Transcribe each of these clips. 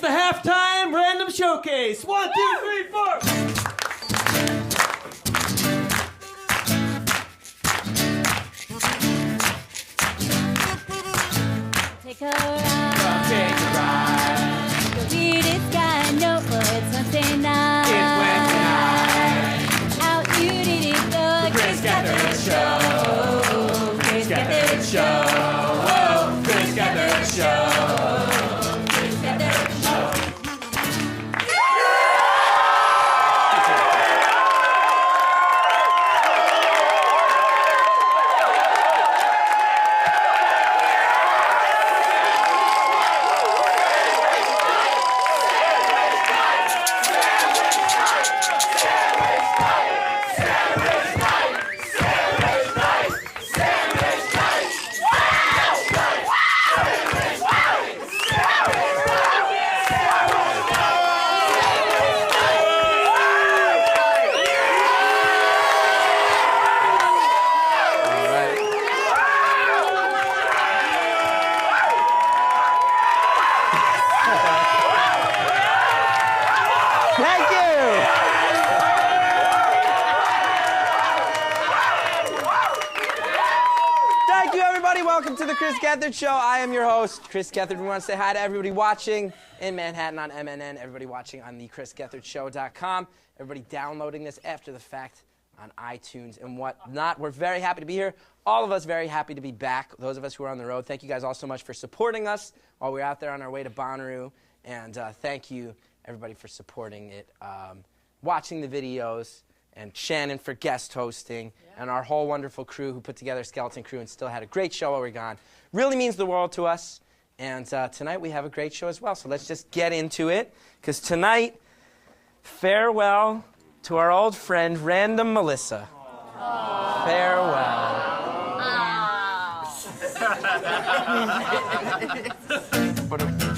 the halftime random showcase. 1, 2, 3, 4. Take a ride. The weirdest guy I know, but it's Wednesday night. It's Wednesday night. How you did it go? Chris Gethard Show. Chris Gethard Show. Whoa. Chris Gethard Show. Chris Gethard Show. Welcome to the Chris Gethard Show. I am your host, Chris Gethard. We want to say hi to everybody watching in Manhattan on MNN, everybody watching on the chrisgethardshow.com, everybody downloading this after the fact on iTunes and whatnot. We're very happy to be here. All of us very happy to be back. Those of us who are on the road, thank you guys all so much for supporting us while we're out there on our way to Bonnaroo. And thank you, everybody, for supporting it, watching the videos, and Shannon for guest hosting, and our whole wonderful crew who put together Skeleton Crew and still had a great show while we were gone. Really means the world to us. And tonight we have a great show as well. So let's just get into it. Because tonight, farewell to our old friend, Random Melissa. Aww. Farewell.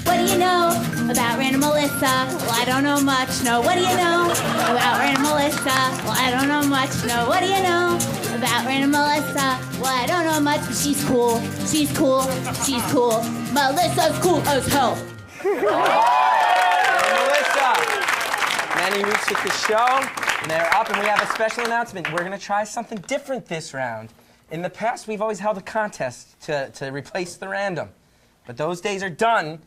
What do you know about Random Melissa? Well, I don't know much. No, what do you know about Random Melissa? Well, I don't know much. No, what do you know about Random Melissa? Well, I don't know much, but she's cool. She's cool. She's cool. Melissa's cool as hell. Melissa, many weeks with the show, and they're up, and we have a special announcement. We're going to try something different this round. In the past, we've always held a contest to replace the random. But those days are done.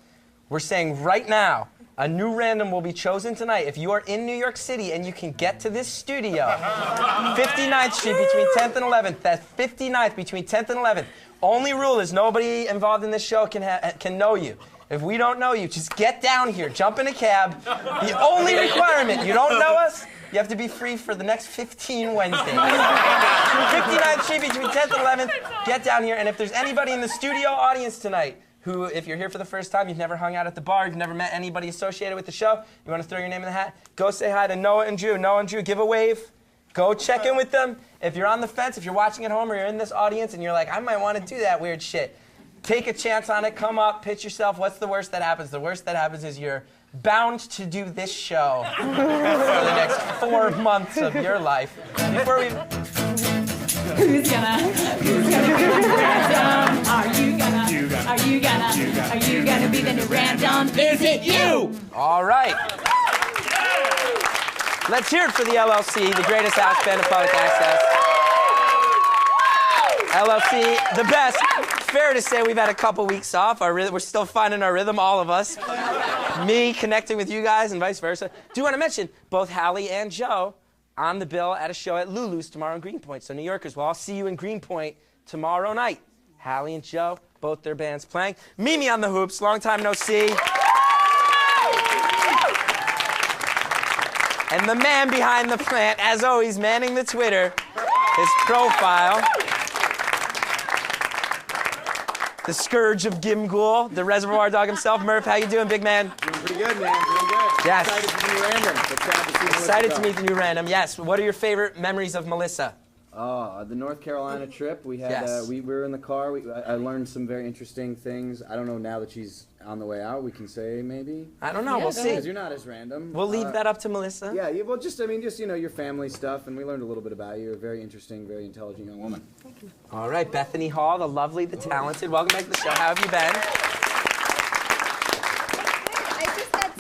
We're saying right now, a new random will be chosen tonight. If you are in New York City and you can get to this studio, 59th Street between 10th and 11th, that's 59th between 10th and 11th. Only rule is nobody involved in this show can know you. If we don't know you, just get down here, jump in a cab. The only requirement, you don't know us, you have to be free for the next 15 Wednesdays. 59th Street between 10th and 11th, get down here. And if there's anybody in the studio audience tonight who, if you're here for the first time, you've never hung out at the bar, you've never met anybody associated with the show, you want to throw your name in the hat, go say hi to Noah and Drew. Noah and Drew, give a wave. Go check in with them. If you're on the fence, if you're watching at home or you're in this audience and you're like, I might want to do that weird shit, take a chance on it, come up, pitch yourself. What's the worst that happens? The worst that happens is you're bound to do this show for the next 4 months of your life. Before we... Who's gonna be the random? Are you gonna be the new random? Is it you? All right. Let's hear it for the LLC, the greatest house band of public access. LLC, the best. Fair to say we've had a couple weeks off. We're still finding our rhythm, all of us. Me connecting with you guys and vice versa. Do want to mention both Hallie and Joe on the bill at a show at Lulu's tomorrow in Greenpoint. So New Yorkers, well, I'll see you in Greenpoint tomorrow night. Hallie and Joe, both their bands playing. Mimi on the hoops, long time no see. And the man behind the plant, as always, manning the Twitter, his profile. The scourge of Gimghoul, the reservoir dog himself. Murph, how you doing, big man? Doing pretty good, man. Doing good. Yes. Excited to meet random. Excited to meet the new random. Yes. What are your favorite memories of Melissa? The North Carolina trip. We had we were in the car. I learned some very interesting things. I don't know now that she's on the way out. We can say maybe. I don't know. We'll see. Because you're not as random. We'll leave that up to Melissa. Yeah. Well, just your family stuff, and we learned a little bit about you. You're a very interesting, very intelligent young woman. Thank you. All right, Bethany Hall, the lovely, the talented. Welcome back to the show. How have you been? I just got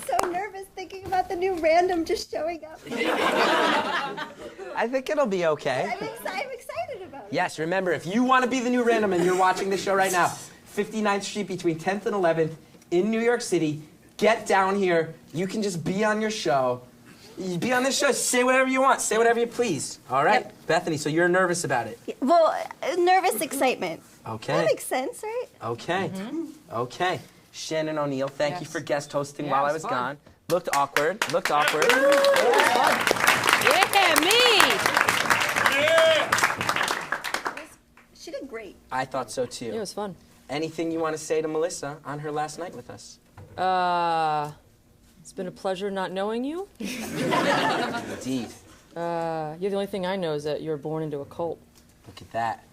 new random just showing up. I think it'll be okay. I'm excited about it. Yes, remember, if you want to be the new random and you're watching this show right now, 59th Street between 10th and 11th in New York City, get down here. You can just be on your show. You be on this show, say whatever you want, say whatever you please. All right? Yep. Bethany, so you're nervous about it? Well, nervous excitement. Okay. That makes sense, right? Okay. Okay. Shannon O'Neill, thank you for guest hosting Yeah, while it I was was fun. gone. Looked awkward. Yeah, me! She did great. I thought so too. It was fun. Anything you want to say to Melissa on her last night with us? It's been a pleasure not knowing you. Indeed. The only thing I know is that you were born into a cult. Look at that.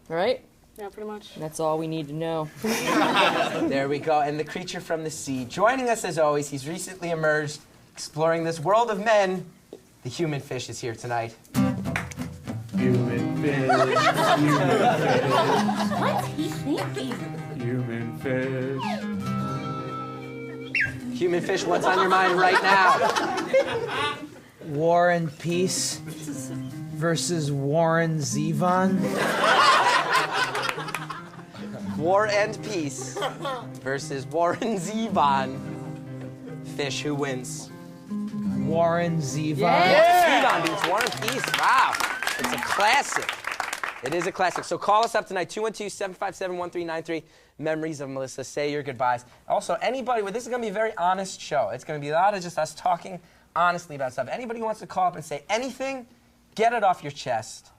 Right? Yeah, pretty much. That's all we need to know. There we go. And the creature from the sea. Joining us as always, he's recently emerged, exploring this world of men. The human fish is here tonight. Human fish, What's he thinking? human fish. Human fish, what's on your mind right now? War and Peace versus Warren Zevon. War and Peace versus Warren Zevon. Fish, who wins? Warren Zevon. Zevon beats War and Peace. Wow. It's a classic. It is a classic. So call us up tonight, 212-757-1393. Memories of Melissa. Say your goodbyes. Also, anybody, this is going to be a very honest show. It's going to be a lot of just us talking honestly about stuff. Anybody who wants to call up and say anything, get it off your chest.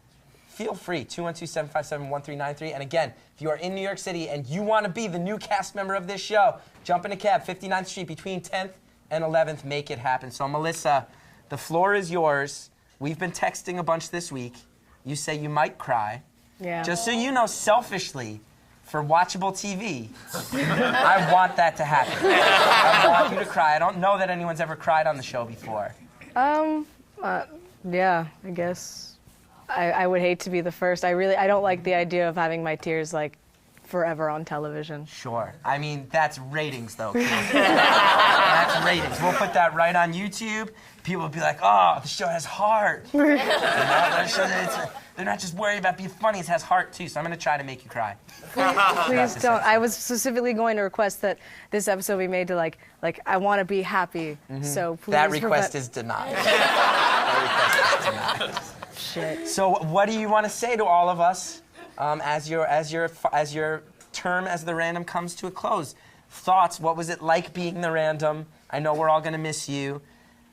Feel free, 212-757-1393. And again, if you are in New York City and you want to be the new cast member of this show, jump in a cab, 59th Street between 10th and 11th. Make it happen. So, Melissa, the floor is yours. We've been texting a bunch this week. You say you might cry. Yeah. Just so you know, selfishly, for watchable TV, I want that to happen. I want you to cry. I don't know that anyone's ever cried on the show before. Yeah, I guess. I would hate to be the first. I don't like the idea of having my tears, like, forever on television. Sure. I mean, that's ratings, though. That's ratings. We'll put that right on YouTube. People will be like, oh, the show has heart. You know, they're not just worried about being funny, it has heart, too. So I'm going to try to make you cry. Please don't. I was specifically going to request that this episode be made to, like I want to be happy. So please. That request is denied. That request is denied. Shit. So what do you want to say to all of us as your term as the random comes to a close? Thoughts, what was it like being the random? I know we're all going to miss you.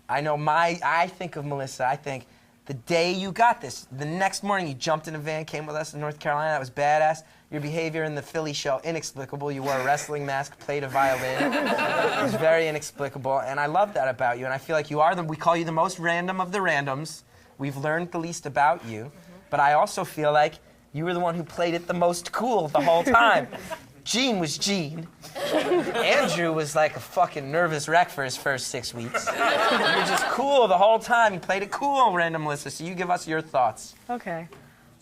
I know I think of Melissa, I think the day you got this, the next morning you jumped in a van, came with us to North Carolina, that was badass. Your behavior in the Philly show, inexplicable. You wore a wrestling mask, played a violin. It was very inexplicable, and I love that about you, and I feel like we call you the most random of the randoms. We've learned the least about you, but I also feel like you were the one who played it the most cool the whole time. Gene was Gene. Andrew was like a fucking nervous wreck for his first 6 weeks. You were just cool the whole time. You played it cool, Random Melissa, so you give us your thoughts. Okay.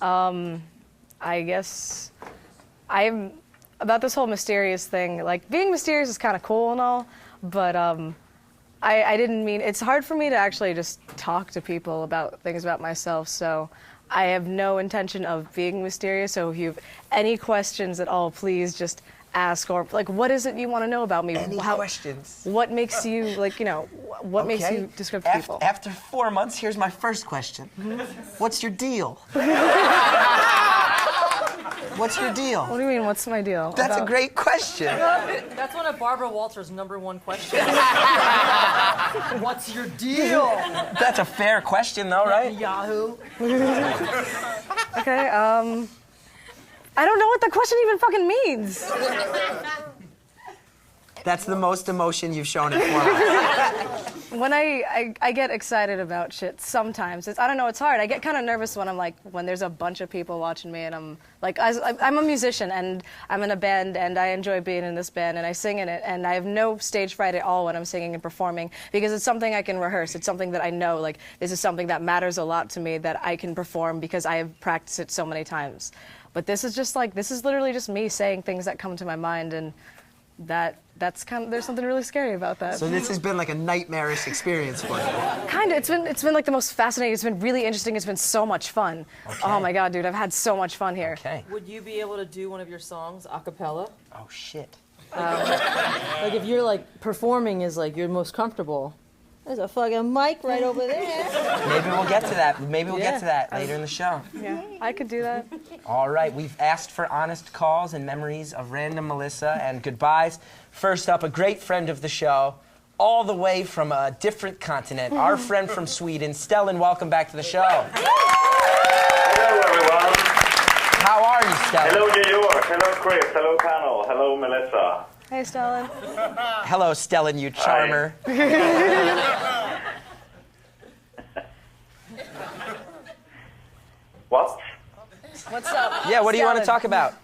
I guess I'm about this whole mysterious thing. Like, being mysterious is kind of cool and all, but I didn't mean, it's hard for me to actually just talk to people about things about myself, so I have no intention of being mysterious. So if you have any questions at all, please just ask, or like, what is it you want to know about me? Any questions? What makes you, like, you know, what makes you describe to people? After 4 months, here's my first question. What's your deal? What's your deal? What do you mean, what's my deal? That's a great question. That's one of Barbara Walters' #1 questions. What's your deal? That's a fair question, though, right? Yahoo. Okay, I don't know what the question even fucking means. That's the most emotion you've shown in 4 months. When I get excited about shit sometimes. I don't know, it's hard. I get kind of nervous when there's a bunch of people watching me, and I'm like, I'm a musician and I'm in a band and I enjoy being in this band and I sing in it, and I have no stage fright at all when I'm singing and performing because it's something I can rehearse. It's something that I know, like, this is something that matters a lot to me that I can perform because I have practiced it so many times. But this is just like, this is literally just me saying things that come to my mind, and that there's something really scary about that. So this has been like a nightmarish experience for you. Kinda. It's been like the most fascinating. It's been really interesting. It's been so much fun. Okay. Oh my God, dude, I've had so much fun here. Okay. Would you be able to do one of your songs a cappella? Oh shit. Like if you're like performing is like you're most comfortable. There's a fucking mic right over there. Maybe we'll get to that. Maybe we'll get to that later in the show. Yeah, I could do that. All right, we've asked for honest calls and memories of random Melissa and goodbyes. First up, a great friend of the show, all the way from a different continent, our friend from Sweden, Stellan. Welcome back to the show. Hello, everyone. How are you, Stellan? Hello, New York. Hello, Chris. Hello, panel. Hello, Melissa. Hey, Stellan. Hello, Stellan, you charmer. What? What's up? Yeah, what do you want to Stellan? talk about?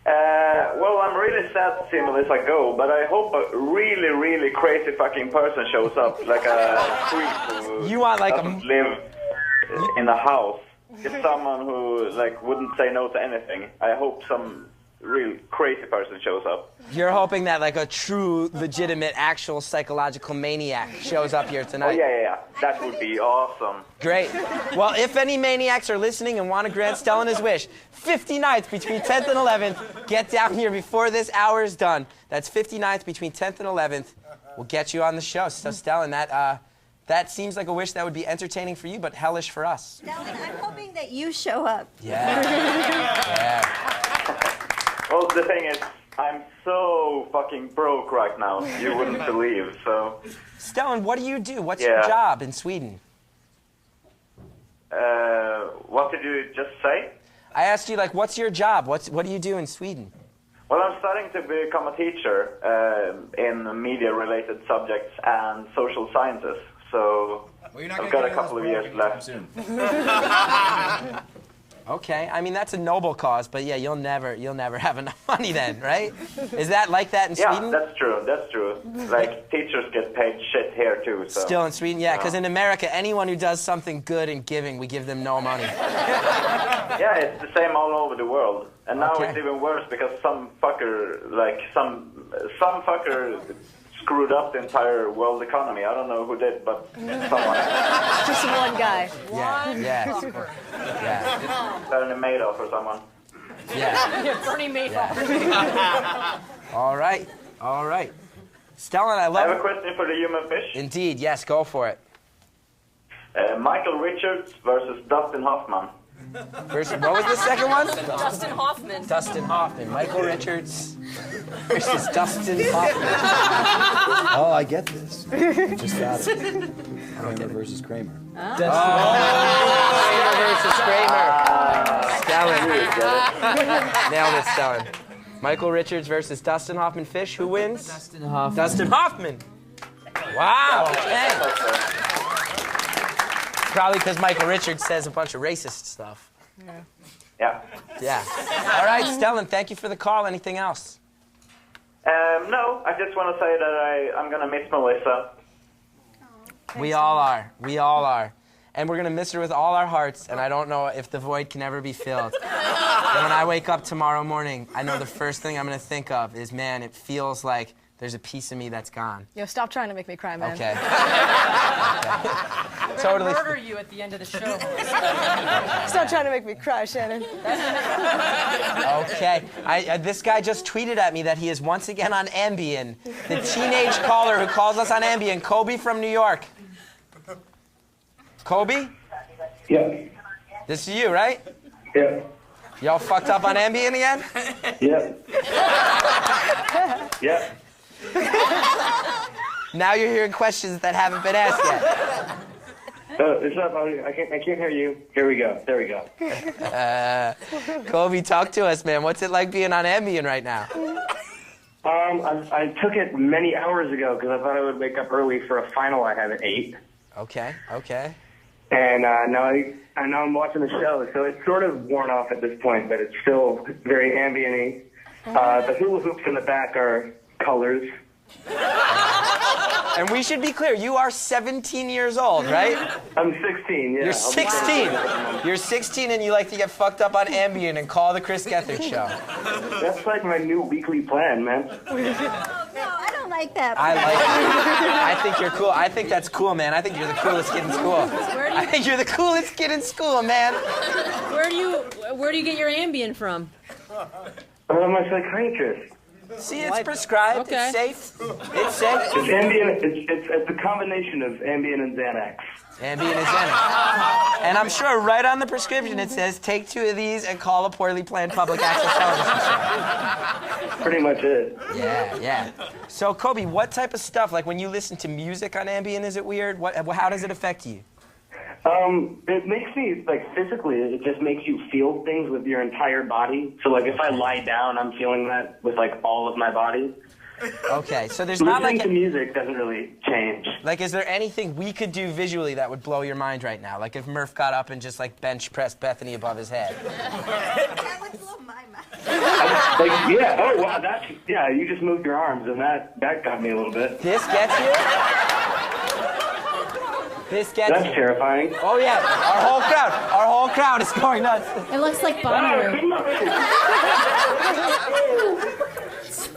Well, I'm really sad to see Melissa go, but I hope a really, really crazy fucking person shows up, like a freak who You want like doesn't live in a house. Just someone who like wouldn't say no to anything. I hope some real crazy person shows up. You're hoping that like a true, legitimate, actual psychological maniac shows up here Oh tonight. yeah. That would be awesome. Great. Well, if any maniacs are listening and want to grant Stellan his wish, 50 nights between 10th and 11th, get down here before this hour is done. That's 50 nights between 10th and 11th. We'll get you on the show. So, Stellan, that seems like a wish that would be entertaining for you, but hellish for us. Stellan, I'm hoping that you show up. Yeah. Yeah. Well, the thing is, I'm so fucking broke right now. You wouldn't believe. So, Stellan, what do you do? What's your job in Sweden? what did you just say? I asked you, like, what's your job? What do you do in Sweden? Well, I'm studying to become a teacher in media-related subjects and social sciences. So I've got a couple of years left. Okay, I mean that's a noble cause, but yeah, you'll never have enough money then, right? Is that like that in Sweden? Yeah, that's true. That's true. Like teachers get paid shit here too. So. Still in Sweden, yeah, because in America, anyone who does something good in giving, we give them no money. Yeah, it's the same all over the world, and now it's even worse because some fucker, like some fucker, screwed up the entire world economy. I don't know who did, but someone. Just one guy. Yeah. Bernie Madoff or someone. Yeah. Bernie Madoff. All right. Stellan, I I love have a question for the human fish. Indeed, yes, go for it. Michael Richards versus Dustin Hoffman. What was the second one? Dustin Hoffman. Dustin Hoffman. Michael Richards versus Dustin Hoffman. Oh, I get this. I just got it. Kramer versus Kramer. Kramer versus Kramer. Stellan. Nailed it, Stellan. Michael Richards versus Dustin Hoffman. Fish, who wins? Dustin Hoffman. Dustin Hoffman. Wow, okay. Probably because Michael Richards says a bunch of racist stuff. Yeah. All right, Stellan, thank you for the call. Anything else? No, I just want to say that I'm going to miss Melissa. We all are. And we're going to miss her with all our hearts, and I don't know if the void can ever be filled. And when I wake up tomorrow morning, I know the first thing I'm going to think of is, man, it feels like there's a piece of me that's gone. Yo, stop trying to make me cry, man. Okay. Totally. Murder you at the end of the show. Stop trying to make me cry, Shannon. Okay. This guy just tweeted at me that he is once again on Ambien. The teenage caller who calls us on Ambien, Kobe from New York. Kobe? Yeah. This is you, right? Yeah. Y'all fucked up on Ambien again? Yeah. Yeah. Now you're hearing questions that haven't been asked yet. It's not I can't hear you. Here we go. There we go. Kobe, talk to us, man. What's it like being on Ambien right now? I took it many hours ago because I thought I would wake up early for a final I have at 8. Okay. And now I'm watching the show, so it's sort of worn off at this point, but it's still very ambient-y. The hula hoops in the back are colors. And we should be clear, you are 17 years old, right? I'm 16, yeah. You're 16. You're 16 and you like to get fucked up on Ambien and call the Chris Gethard show. That's like my new weekly plan, man. No, I don't like that. I like it. I think you're cool. I think that's cool, man. I think you're the coolest kid in school. I think you're the coolest kid in school, man. Where do you get your Ambien from? I'm my psychiatrist. See, it's prescribed. Okay. It's safe. It's safe. It's Ambien. It's a combination of Ambien and Xanax. Ambien and Xanax. And I'm sure right on the prescription it says, take 2 of these and call a poorly planned public access television show. Pretty much it. Yeah. So, Kobe, what type of stuff, like when you listen to music on Ambien, is it weird? How does it affect you? It makes me, like, physically, it just makes you feel things with your entire body. So, like, if I lie down, I'm feeling that with, like, all of my body. Okay, so there's not like... Listening to music doesn't really change. Like, is there anything we could do visually that would blow your mind right now? Like if Murph got up and just, like, bench pressed Bethany above his head. That would blow my mind. Like, yeah, oh, wow, yeah, you just moved your arms, and that got me a little bit. This gets you? This gets That's you. terrifying. Oh, yeah, our whole crowd is going nuts. It looks like Bonnaroo.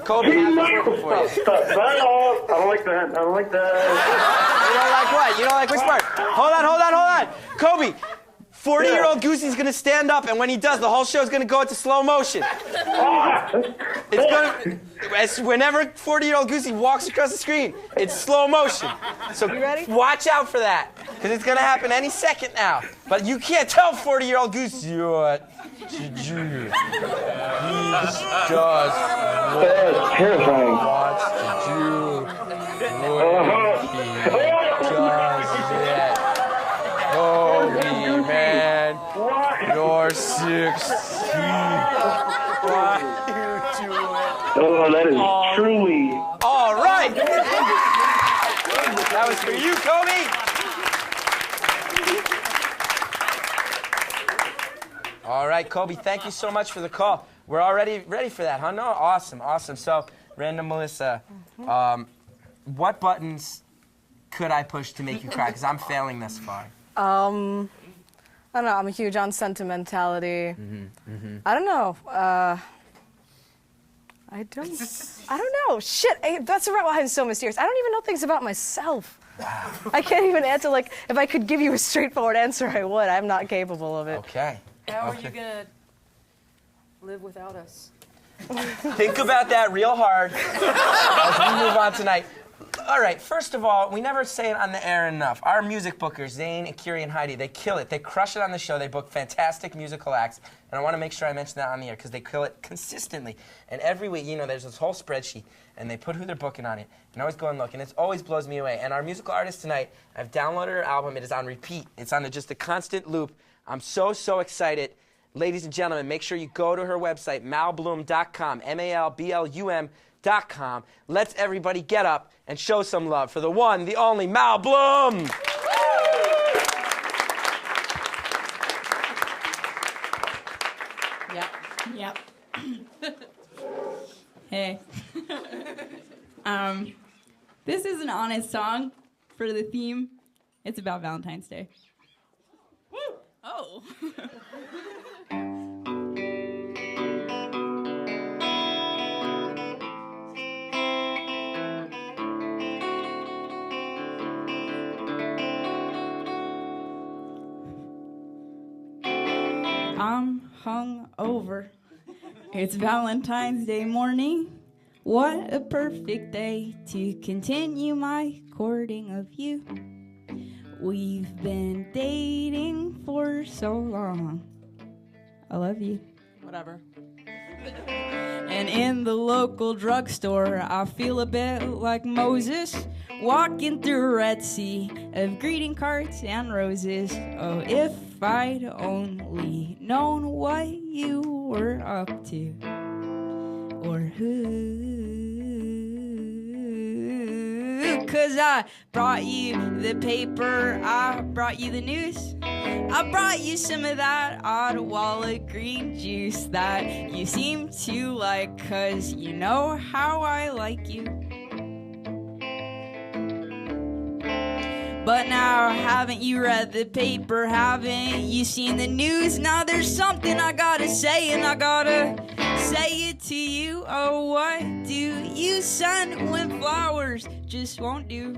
Kobe, I have a word for you. I don't like that. I don't like that. You don't like what? You don't like which part? Hold on. Kobe, 40-year-old Goosey's going to stand up, and when he does, the whole show's going to go into slow motion. It's going to... Whenever 40-year-old Goosey walks across the screen, it's slow motion. So You ready? Watch out for that, because it's going to happen any second now. But you can't tell 40-year-old Goosey what to do. He does That's terrifying. wants to do what he does it. Kobe, man, you're 16. Why you do it? Oh, that is truly... All right. That was for you, Kobe. All right, Kobe, thank you so much for the call. We're already ready for that, huh? No? Awesome. So, Random Melissa, what buttons could I push to make you cry? Because I'm failing this far. I don't know. I'm huge on sentimentality. I don't know. I don't know. Shit. That's why I'm so mysterious. I don't even know things about myself. Wow. I can't even answer. Like, if I could give you a straightforward answer, I would. I'm not capable of it. Okay. How are you gonna live without us? Think about that real hard as we move on tonight. All right, first of all, we never say it on the air enough. Our music bookers, Zane and Kiri and Heidi, they kill it. They crush it on the show. They book fantastic musical acts. And I want to make sure I mention that on the air because they kill it consistently. And every week, there's this whole spreadsheet, and they put who they're booking on it. And I always go and look, and it always blows me away. And our musical artist tonight, I've downloaded her album. It is on repeat. It's on just a constant loop. I'm so excited. Ladies and gentlemen, make sure you go to her website, malblum.com, MALBLUM.com. Let's everybody get up and show some love for the one, the only Mal Blum. Yep. Hey. This is an honest song for the theme. It's about Valentine's Day. Woo! Oh. I'm hungover. It's Valentine's Day morning. What a perfect day to continue my courting of you. We've been dating for so long. I love you. Whatever. And in the local drugstore, I feel a bit like Moses, walking through a Red Sea of greeting cards and roses. Oh, if I'd only known what you were up to, or who. 'Cause I brought you the paper, I brought you the news, I brought you some of that Ottawa green juice that you seem to like, 'cause you know how I like you. But now, haven't you read the paper? Haven't you seen the news? Now there's something I gotta say, and I gotta say it to you. Oh, what do you send when flowers just won't do?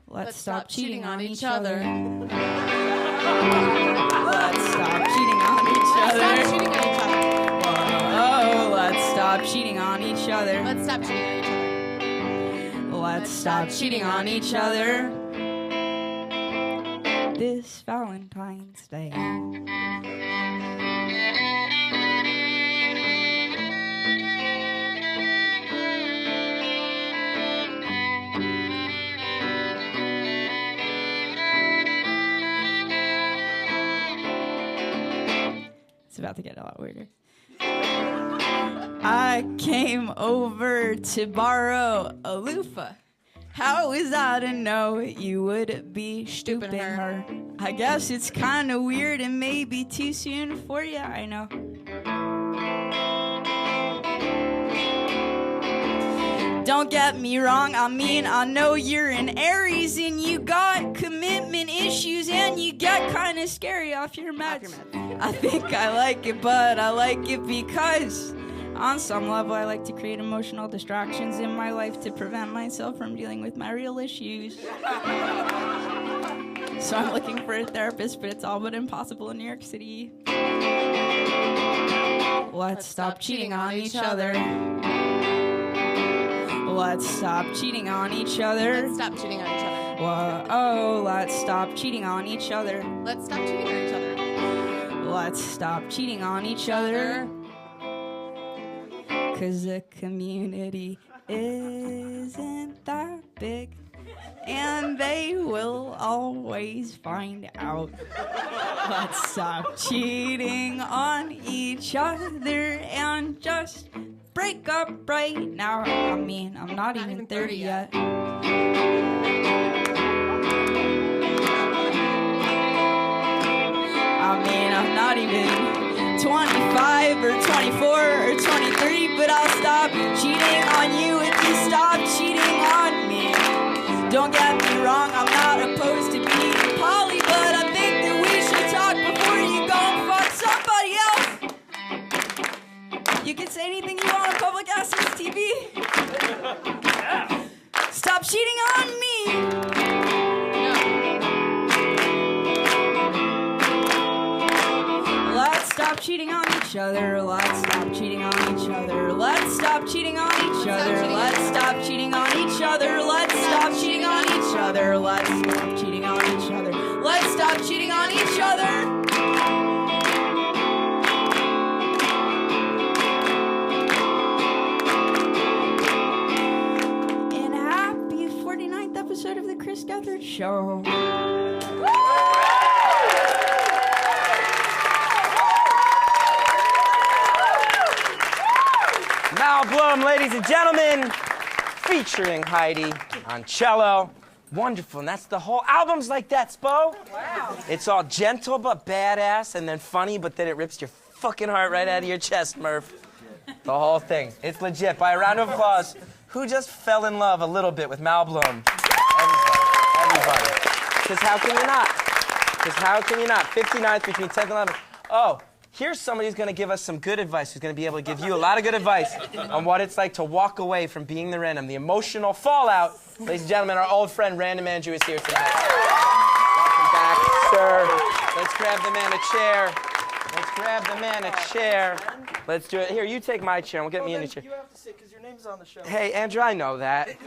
Let's stop cheating on each other. Let's stop cheating on each other. Oh, let's stop cheating on each other. Let's stop cheating on each other. Let's stop cheating on each other. This Valentine's Day. It's about to get a lot weirder. I came over to borrow a loofah. How was I to know you would be stooping her? I guess it's kind of weird and maybe too soon for you, I know. Don't get me wrong, I mean, I know you're an Aries and you got commitment issues and you get kind of scary off your meds. I think I like it, but I like it because on some level I like to create emotional distractions in my life to prevent myself from dealing with my real issues. So I'm looking for a therapist, but it's all but impossible in New York City. Let's stop cheating on each other. Let's stop cheating on each other. Let's stop cheating on each other. Whoa, let's stop cheating on each other. Let's stop cheating on each other. Let's stop cheating on each other. 'Cause the community isn't that big. And they will always find out. Let's stop cheating on each other and just break up right now. I mean, I'm not even 30 yet. I mean, I'm not even 25 or 24 or 23, but I'll stop cheating on you if you stop cheating on me. Don't get me wrong, I'm not opposed to being poly, but I think that we should talk before you go and fuck somebody else. You can say anything you want on public access TV. Stop cheating on me. Let's stop cheating on each other. Let's stop cheating on each other. Let's stop cheating on each other. Let's stop cheating on each other. Let's stop cheating on each other. Let's stop cheating on each other. Let's stop cheating on each other. And happy 49th episode of the Chris Gethard Show. Mal Blum, ladies and gentlemen, featuring Heidi on cello. Wonderful, and that's the whole album's like that, Spo. Wow. It's all gentle but badass, and then funny, but then it rips your fucking heart right out of your chest, Murph. The whole thing. It's legit. By a round of applause, who just fell in love a little bit with Mal Blum? Everybody. Because how can you not? Because how can you not? 59th between 10th and 11th. Oh. Here's somebody who's going to give us some good advice, who's going to be able to give you a lot of good advice on what it's like to walk away from being the random, the emotional fallout. Ladies and gentlemen, our old friend Random Andrew is here tonight. Welcome back, sir. Let's grab the man a chair. Let's grab the man a chair. Let's do it. Here, you take my chair and we'll get me in the chair. You have to sit because your name's on the show. Hey, Andrew, I know that.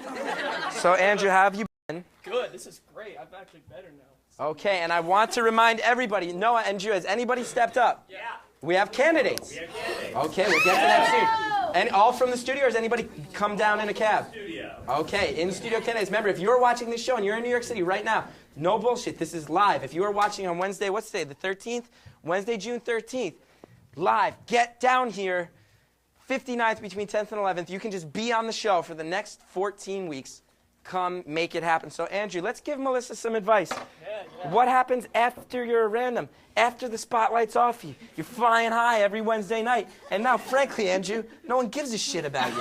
So, Andrew, how have you been? Good. This is great. I'm actually better now. Okay, and I want to remind everybody, Noah and Drew, has anybody stepped up? Yeah. We have candidates. Okay, we'll get to that soon. And all from the studio, or has anybody come down in a cab? Studio. Okay, in-studio candidates. Remember, if you're watching this show and you're in New York City right now, no bullshit, this is live. If you are watching on Wednesday, what's today, the 13th? Wednesday, June 13th, live. Get down here, 59th between 10th and 11th. You can just be on the show for the next 14 weeks. Come make it happen. So, Andrew, let's give Melissa some advice. What happens after you're a random? After the spotlight's off you? You're flying high every Wednesday night. And now, frankly, Andrew, no one gives a shit about you.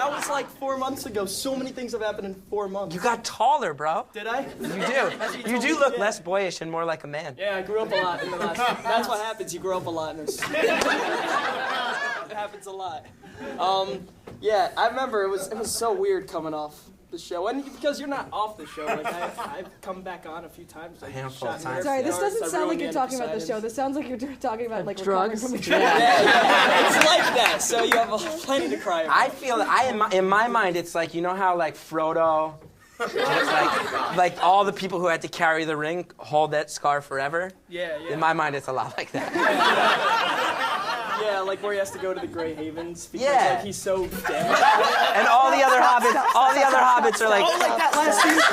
That was like 4 months ago. So many things have happened in 4 months. You got taller, bro. Did I? You do look less boyish and more like a man. Yeah, I grew up a lot in the last. That's what happens. You grow up a lot, and it happens a lot. Yeah, I remember it was so weird coming off the show, and because you're not off the show, like I've come back on a few times. Like, a handful of times. Sorry, this doesn't sound like you're talking about the show. This sounds like you're talking about like drugs. From It's like that. So you have plenty to cry about. I feel in my mind, it's like, you know how like Frodo, it's like all the people who had to carry the ring hold that scar forever. Yeah. In my mind, it's a lot like that. Yeah, like where he has to go to the Grey Havens because Yeah. like, he's so dead. And all the other hobbits are like. Oh, like that last scene where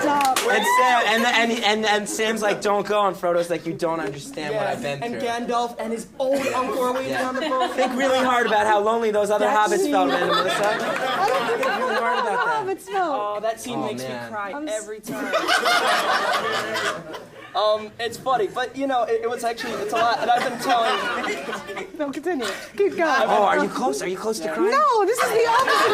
Stop. And Sam and Sam's like, don't go, and Frodo's like, you don't understand what I've been through. And Gandalf and his old uncle are waiting on the boat. Think really hard about how lonely those other hobbits felt, man, Melissa. I don't think Think really hard about that. Hobbits felt. Oh, that scene makes man. me cry every time. It's funny, but you know, it's a lot, and I've been telling. No, continue. Keep going. Oh, are you close? Are you close to crying? No, this is the opposite.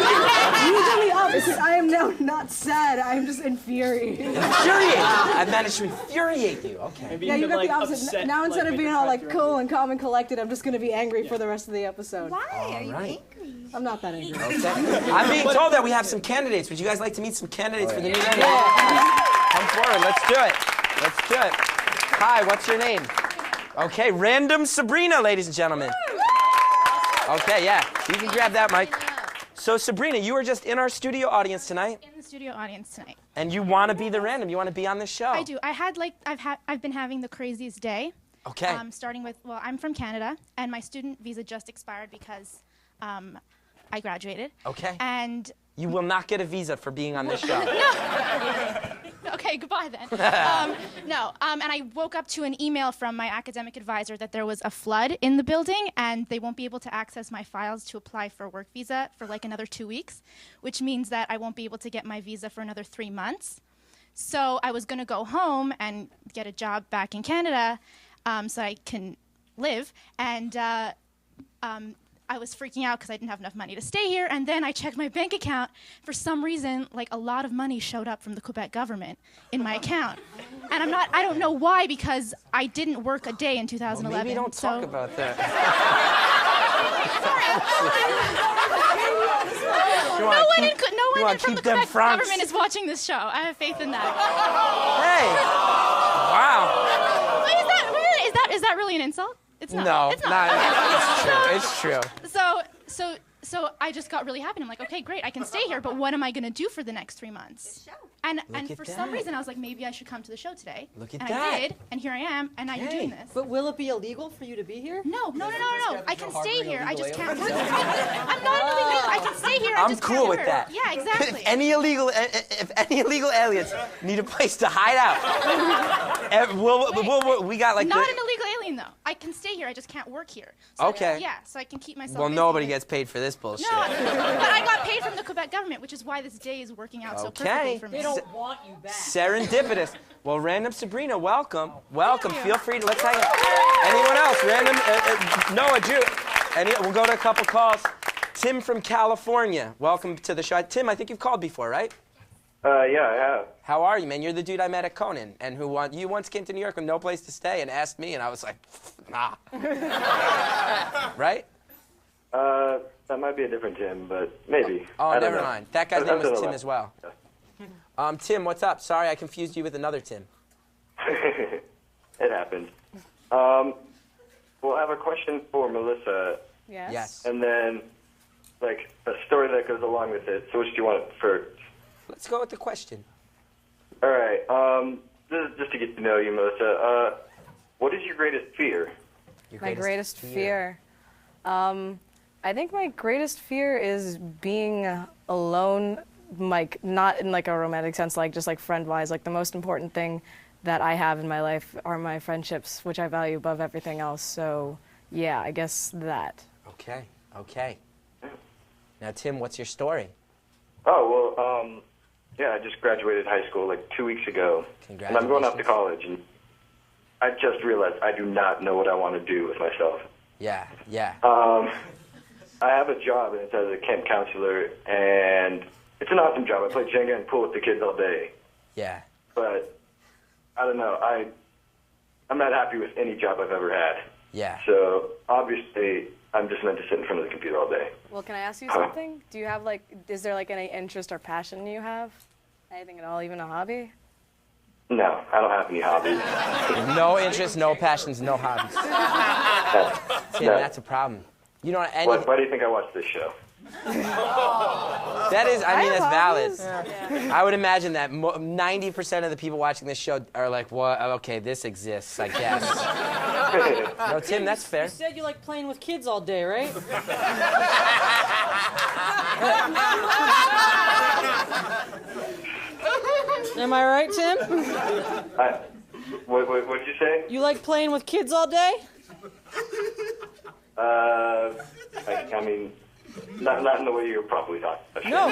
You've done the opposite. I am now not sad. I am just infuriated. Infuriate. I managed to infuriate you. Okay. Maybe Yeah, you even, got the like, opposite. upset, Now instead like, of being make all it like crack cool and calm and collected, I'm just gonna be angry for the rest of the episode. Why are you right. angry? I'm not that angry. Okay. I'm being told that we have some candidates. Would you guys like to meet some candidates for the new random? Come forward. Let's do it. Let's do it. Hi, what's your name? Okay, Random Sabrina, ladies and gentlemen. Okay, yeah. You can grab that mic. So, Sabrina, you were just in our studio audience tonight. In the studio audience tonight. And you want to be the random. You want to be on this show. I do. I've been having the craziest day. Okay. Starting with, well, I'm from Canada, and my student visa just expired because I graduated. Okay. And you will not get a visa for being on this show. Okay, goodbye then. And I woke up to an email from my academic advisor that there was a flood in the building and they won't be able to access my files to apply for a work visa for like another 2 weeks, which means that I won't be able to get my visa for another 3 months. So I was going to go home and get a job back in Canada so I can live. And I was freaking out because I didn't have enough money to stay here, and then I checked my bank account. For some reason, like a lot of money showed up from the Quebec government in my account. And I don't know why, because I didn't work a day in 2011. Well, maybe don't talk about that. No one in from the Quebec government is watching this show. I have faith in that. Hey! Wow. Wait, is that really an insult? It's not. No, it's not. It's true. So I just got really happy. I'm like, okay, great, I can stay here, but what am I going to do for the next 3 months? And for some reason, I was like, maybe I should come to the show today. Look at and that. I did, and here I am, and now you're doing this. But will it be illegal for you to be here? No. I can stay here. I just can't work here. I'm not an illegal alien. I can stay here. I just can't cool with work. that. Yeah, exactly. If any illegal aliens need a place to hide out, we got like not an illegal alien though. I can stay here. I just can't work here. So, okay. Yeah, so I can keep myself. Well, busy. nobody gets paid for this bullshit. No, but I got paid from the Quebec government, which is why this day is working out so perfectly for me. They don't want you back. Serendipitous. Well, Random Sabrina, welcome. Welcome. Feel free to let's hang out. Anyone else? Random Noah, Drew. We'll go to a couple calls. Tim from California. Welcome to the show. Tim, I think you've called before, right? Yeah, I have. How are you, man? You're the dude I met at Conan, and you once came to New York with no place to stay and asked me, and I was like, nah. Right? That might be a different Tim, but maybe. Oh, never mind. That guy's name was Tim Tim as well. Tim, what's up? Sorry, I confused you with another Tim. It happened. Well, I have a question for Melissa. Yes. And then, like, a story that goes along with it. So which do you want first? Let's go with the question. All right. This is just to get to know you, Melissa. What is your greatest fear? My greatest fear. I think my greatest fear is being alone, like not in like a romantic sense, like just like friend-wise. Like the most important thing that I have in my life are my friendships, which I value above everything else. So yeah, I guess that. Okay. Now, Tim, what's your story? Oh, well, yeah, I just graduated high school like 2 weeks ago. And I'm going off to college, and I just realized I do not know what I want to do with myself. Yeah. I have a job, and it's as a camp counselor, and it's an awesome job. I play Jenga and pool with the kids all day. Yeah. But I don't know. I'm not happy with any job I've ever had. Yeah. So obviously, I'm just meant to sit in front of the computer all day. Well, can I ask you something? Do you have is there any interest or passion you have? Anything at all, even a hobby? No, I don't have any hobbies. No interest, no passions, no hobbies. Tim, that's a problem. You don't have any. Why do you think I watch this show? That is, I mean, that's valid. Yeah. I would imagine that 90% of the people watching this show are like, "What? Okay, this exists, I guess." No, Tim, that's fair. You said you like playing with kids all day, right? Am I right, Tim? What'd you say? You like playing with kids all day? I mean, not in the way you're probably talking. No.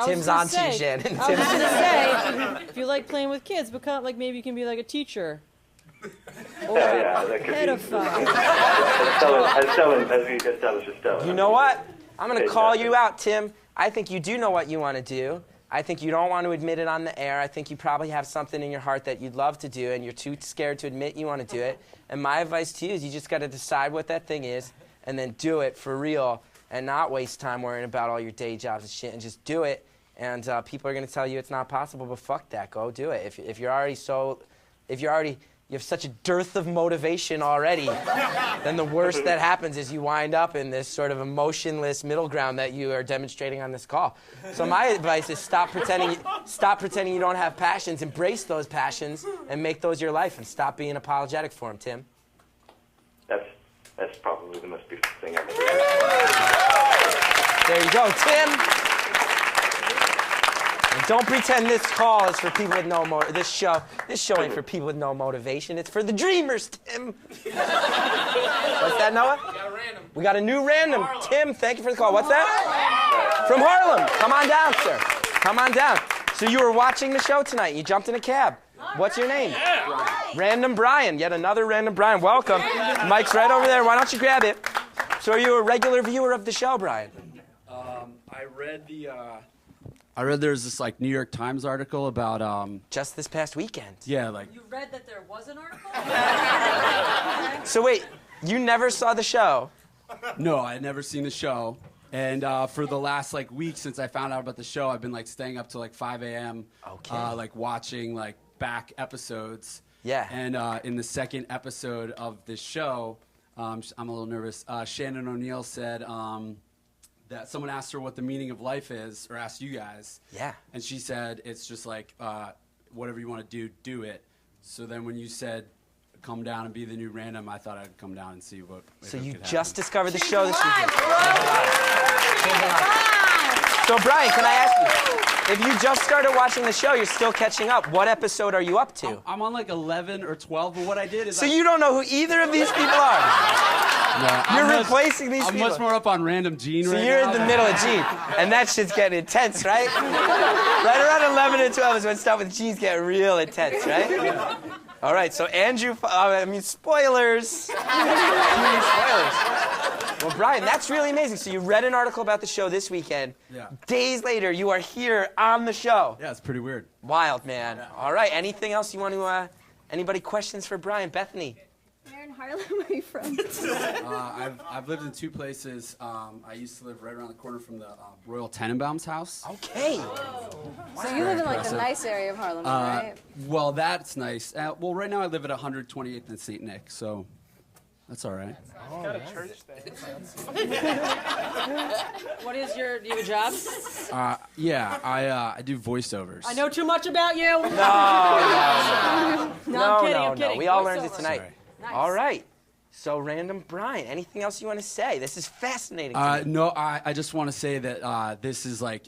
Tim's on to you, Shannon. I was going to say, if you like playing with kids, become maybe you can be like a teacher. Or yeah, that could pedophile. be. You know what? I'm going to call you out, Tim. I think you do know what you want to do. I think you don't want to admit it on the air. I think you probably have something in your heart that you'd love to do, and you're too scared to admit you want to do it. And my advice to you is you just got to decide what that thing is and then do it for real and not waste time worrying about all your day jobs and shit, and just do it. And people are going to tell you it's not possible, but fuck that. Go do it. If you have such a dearth of motivation already, then the worst that happens is you wind up in this sort of emotionless middle ground that you are demonstrating on this call. So my advice is stop pretending you don't have passions, embrace those passions, and make those your life, and stop being apologetic for them, Tim. That's probably the most beautiful thing I've ever heard. There you go, Tim. And don't pretend this call is for people with no this show ain't for people with no motivation. It's for the dreamers, Tim. What's that, Noah? We got a new random. Tim, thank you for the call. What's that? From Harlem. Come on down, sir. Come on down. So you were watching the show tonight. You jumped in a cab. What's your name? Random Brian. Yet another Random Brian. Welcome. Mike's right over there. Why don't you grab it? So are you a regular viewer of the show, Brian? I read there's this New York Times article about just this past weekend. Yeah, You read that there was an article? So wait, you never saw the show? No, I had never seen the show. And for the last week since I found out about the show, I've been staying up till 5 a.m. Okay. Watching back episodes. Yeah. And in the second episode of this show, I'm a little nervous. Shannon O'Neill said that someone asked her what the meaning of life is, or asked you guys. Yeah. And she said it's just whatever you want to do it. So then when you said come down and be the new random, I thought I'd come down and see what. So you just discovered the show this weekend. So Brian, can I ask you, if you just started watching the show, you're still catching up. What episode are you up to? I'm on 11 or 12, but what I did is. So you don't know who either of these people are? No, you're replacing these people. I'm much more up on Random Gene right now. So you're in the middle of Gene, and that shit's getting intense, right? Right around 11 and 12 is when stuff with Gene's get real intense, right? All right, so Andrew, spoilers. Spoilers. Well, Brian, that's really amazing. So you read an article about the show this weekend. Yeah. Days later, you are here on the show. Yeah, it's pretty weird. Wild, man. Yeah. All right, anything else you want to, anybody questions for Brian? Bethany? Where in Harlem are you from? I've lived in two places. I used to live right around the corner from the Royal Tenenbaum's house. Okay. So you live in the nice area of Harlem, right? Well, that's nice. Well, right now I live at 128th and St. Nick, so that's all right. Oh, got a church there. What is do you have a job? Yeah, I do voiceovers. I know too much about you. No, I'm kidding. We all learned it tonight. Sorry. Nice. All right. So, Random Brian, anything else you want to say? This is fascinating to me. No, I just want to say that this is I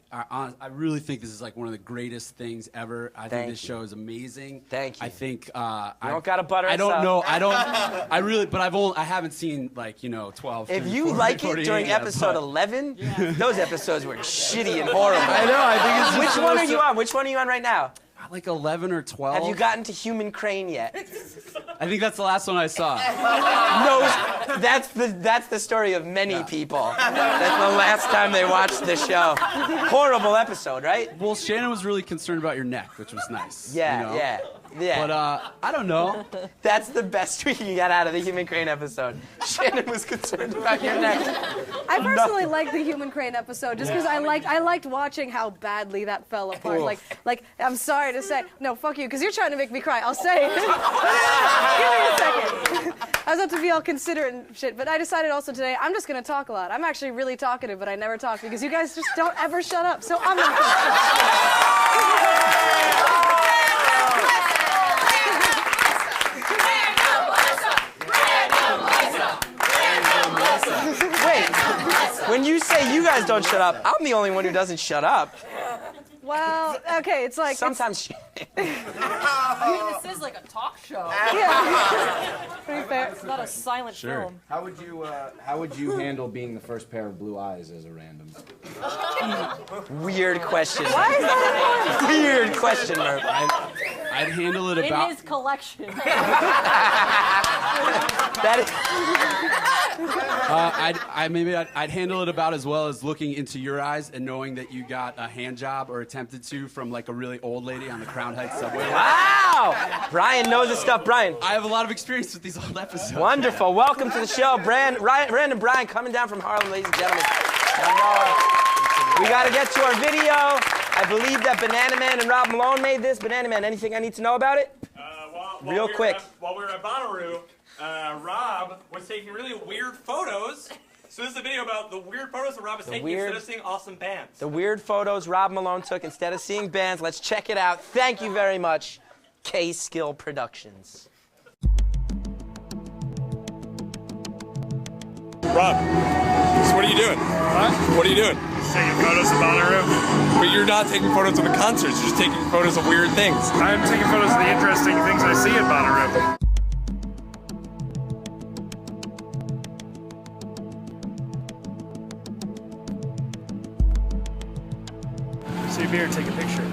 really think this is one of the greatest things ever. I think this show is amazing. Thank you. I think you don't gotta butter I us don't up. know. I really, but I haven't seen 12. If 3, you 4, like it 48 during yet, episode 11, those episodes were shitty and horrible. I know. I think it's Which one are you on? Which one are you on right now? 11 or 12. Have you gotten to Human Crane yet? I think that's the last one I saw. That's the story of many people. That's the last time they watched the show. Horrible episode, right? Well, Shannon was really concerned about your neck, which was nice. Yeah, you know? yeah. But I don't know. That's the best tweet you got out of the Human Crane episode. Shannon was concerned about your neck. I personally liked the Human Crane episode just because I liked watching how badly that fell apart. Oof. Like I'm sorry to say, no, fuck you, because you're trying to make me cry. I'll say it. Give me a second. I was about to be all considerate and shit, but I decided also today I'm just gonna talk a lot. I'm actually really talkative, but I never talk because you guys just don't ever shut up. So I'm gonna. Wait, when you say you guys don't shut up, I'm the only one who doesn't shut up. Well, okay, it's like sometimes. This is like a talk show. Yeah. Pretty fair. It's not a silent film. How would you handle being the first pair of blue eyes as a random? Weird question. Why is that important? Weird question, Murph. I'd handle it In about. his collection. That is. I'd handle it about as well as looking into your eyes and knowing that you got a hand job or attempted to from like a really old lady on the Crown Heights subway. Wow! Brian knows his stuff. Brian. I have a lot of experience with these old episodes. Wonderful. Welcome to the show. Random Brian coming down from Harlem, ladies and gentlemen. We got to get to our video. I believe that Banana Man and Rob Malone made this. Banana Man, anything I need to know about it? Real quick. While we were at Bonnaroo, Rob was taking really weird photos. So this is a video about the weird photos that Rob is taking instead of seeing awesome bands. The weird photos Rob Malone took instead of seeing bands. Let's check it out. Thank you very much, K-Skill Productions. Rob, so what are you doing? What? What are you doing? Taking photos of Bonnaroo. But you're not taking photos of the concerts. You're just taking photos of weird things. I'm taking photos of the interesting things I see at Bonnaroo. See a beer, take a picture.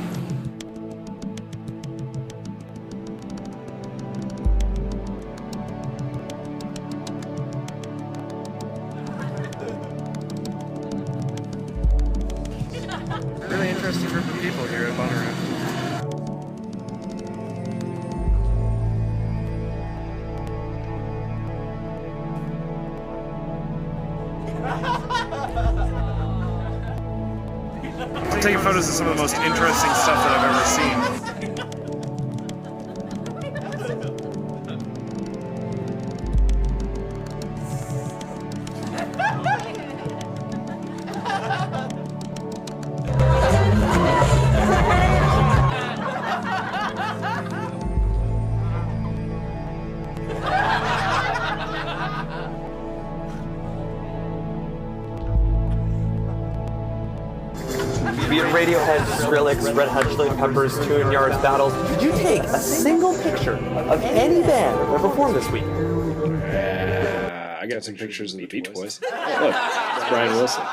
Really interesting group of people here at Bonnaroo. Taking photos of some of the most interesting stuff that I've ever seen. Be it Radiohead, Skrillex, Red Hot Chili Peppers, Tune Yards, Battles, did you take a single picture of any band that performed this week? I got some pictures of the Beach Boys. Look, it's Brian Wilson.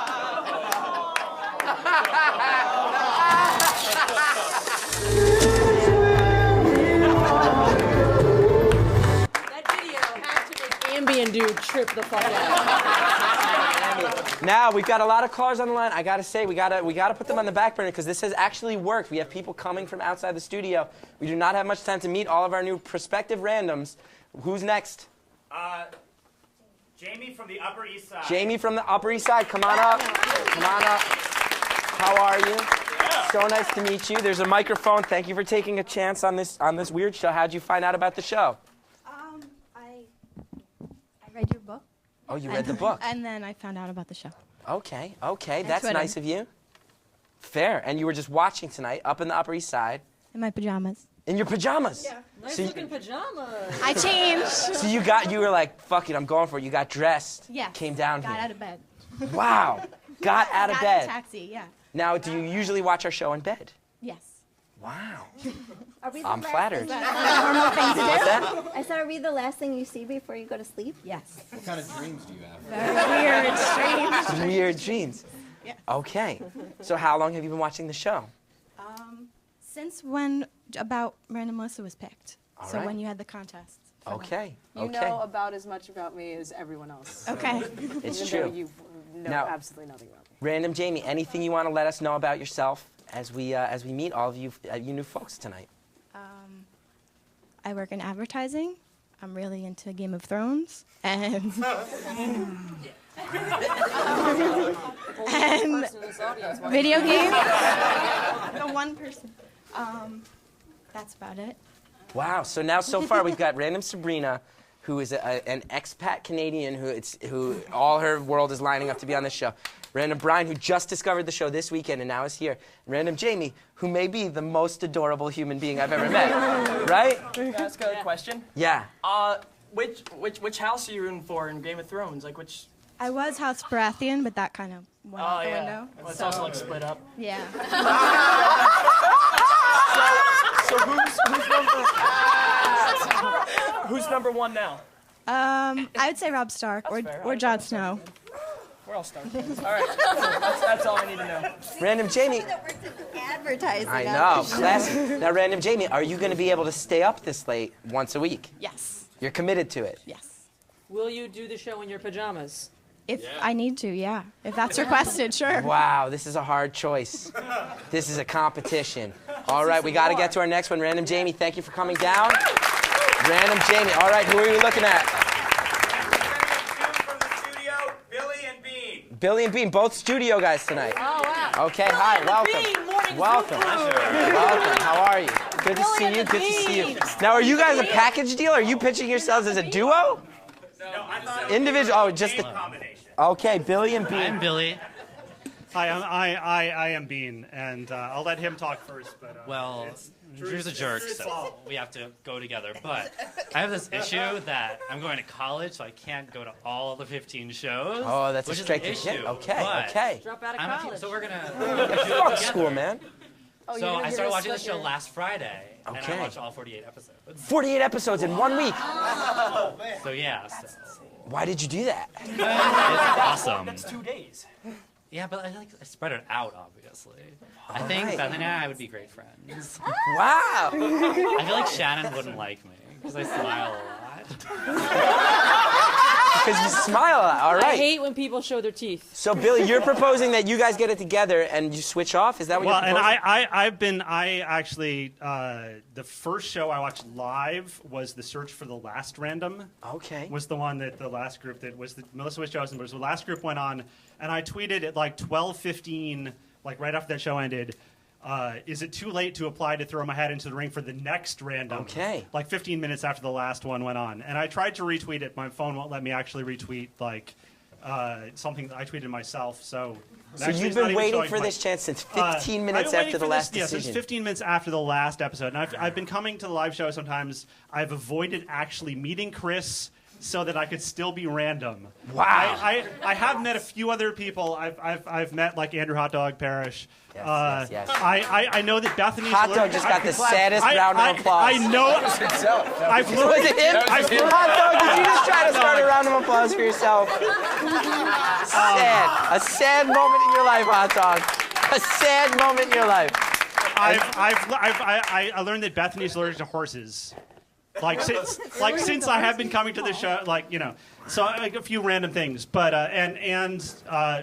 Ambien dude trip the fuck out. Now we've got a lot of cars on the line. I gotta say, we gotta put them on the back burner because this has actually worked. We have people coming from outside the studio. We do not have much time to meet all of our new prospective randoms. Who's next? Jamie from the Upper East Side. Jamie from the Upper East Side. Come on up. Come on up. How are you? Yeah. So nice to meet you. There's a microphone. Thank you for taking a chance on this weird show. How'd you find out about the show? I read your book. Oh, you read the book. And then I found out about the show. Okay, okay. And That's Twitter. nice of you. Fair. And you were just watching tonight up in the Upper East Side. In my pajamas. In your pajamas? Yeah. Nice looking pajamas. I changed. So you were like, fuck it, I'm going for it. You got dressed. Yeah. Came down Got here. out of bed. Wow. Got out of Got bed. in a taxi, yeah. Now, do you usually watch our show in bed? Yes. Wow. Are we I'm flattered. Is that normal thing to do? What's that? I said, are we the last thing you see before you go to sleep? Yes. What kind of dreams do you have? Very weird, strange. Weird dreams. Yeah. Okay. So how long have you been watching the show? Since when about Miranda Melissa was picked. All So right. when you had the contest. Okay. You Okay. know about as much about me as everyone else. Okay. It's Even true. though you know Now- absolutely nothing about me. Random Jamie, anything you want to let us know about yourself as we meet all of you new folks tonight? I work in advertising. I'm really into Game of Thrones and and video games. The one person. That's about it. Wow. So far we've got Random Sabrina, who is an expat Canadian who all her world is lining up to be on this show. Random Brian, who just discovered the show this weekend and now is here. Random Jamie, who may be the most adorable human being I've ever met. Right? Can I ask a question? Yeah. Which house are you rooting for in Game of Thrones? Like which? I was House Baratheon, but that kind of went out the window. Well, it's also like split up. Yeah. So who's number one now? I would say Robb Stark or Jon Snow. We're all Stark fans. All right, that's all I need to know. Random Jamie. Advertising. I know. Classic. Now, Random Jamie, are you going to be able to stay up this late once a week? Yes. You're committed to it? Yes. Will you do the show in your pajamas? If I need to, yeah. If that's requested, sure. Wow, this is a hard choice. This is a competition. All right, we got to get to our next one. Random Jamie, thank you for coming down. Random Jamie. All right, who are you looking at? Billy and Bean, both studio guys tonight. Oh, wow. Okay, hi, welcome. Bean, morning Welcome. food. Welcome. How are you? Good to see you. Good to see you. Now, are you guys a package deal? Are you pitching yourselves as a duo? No, I thought Individual? Oh, just a a combination. Okay, Billy and Bean. I'm Billy. Hi, I am Bean, and I'll let him talk first. But Well, Drew's a jerk, so we have to go together. But I have this issue that I'm going to college, so I can't go to all the 15 shows. Oh, that's a which straight is to an issue. Okay, but okay. Drop out of I'm a college. so we're gonna Fuck school, man. So I started watching the show last Friday, and Okay. I watched all 48 episodes. 48 episodes in 1 week. So yeah, so Why did you do that? it's awesome. That's 2 days. Yeah, but I spread it out, obviously. I think Alright. Bethany and I would be great friends. Wow. I feel like Shannon wouldn't like me because I smile a lot. Because you smile a lot. All I right. hate when people show their teeth. So, Billy, you're proposing that you guys get it together and you switch off? Is that what well, you're and proposing? I actually the first show I watched live was the Search for the Last Random. Okay. Was the one that the last group that was Melissa was chosen, but it was the last group went on, and I tweeted at like 12:15, like right after that show ended. Is it too late to apply to throw my hat into the ring for the next random? Okay. Like 15 minutes after the last one went on. And I tried to retweet it. My phone won't let me actually retweet like something that I tweeted myself. So actually you've it's not been even waiting showing for my- this chance since 15 minutes I've been waiting after the for last this, decision. Yes, it's 15 minutes after the last episode. And I've been coming to the live show sometimes. I've avoided actually meeting Chris so that I could still be random. Wow. I have met a few other people. I've met like Andrew Hot Dog Parrish. Yes. I know that Bethany's Hot Dog just got the saddest round of applause. I know. I've learned. Was it him? Hot Dog, did you just try to start a round of applause for yourself? Sad. A sad moment in your life, Hot Dog. A sad moment in your life. I learned that Bethany's allergic to horses. Since I have been coming to the show, so like a few random things, but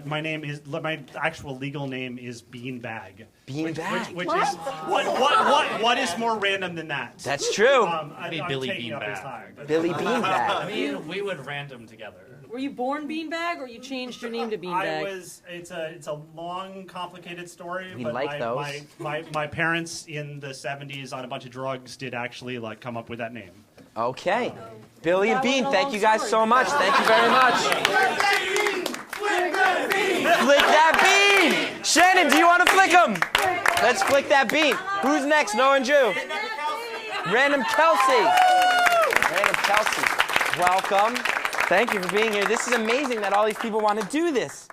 my name is my actual legal name is Beanbag. Beanbag. Which is what is more random than that? That's true. Maybe I'm Billy taking up his Beanbag. time, but- Billy Beanbag. I mean, we would random together. Were you born Beanbag, or you changed your name to Beanbag? It's a long, complicated story. We but like those. My parents in the 70s on a bunch of drugs did actually come up with that name. Okay. Billy and Bean, thank you guys so much. Thank you very much. Flick that bean! Shannon, do you want to flick him? Let's flick that bean. Who's next? Noah and Drew. Random Kelsey. Random Kelsey. Welcome. Thank you for being here. This is amazing that all these people want to do this.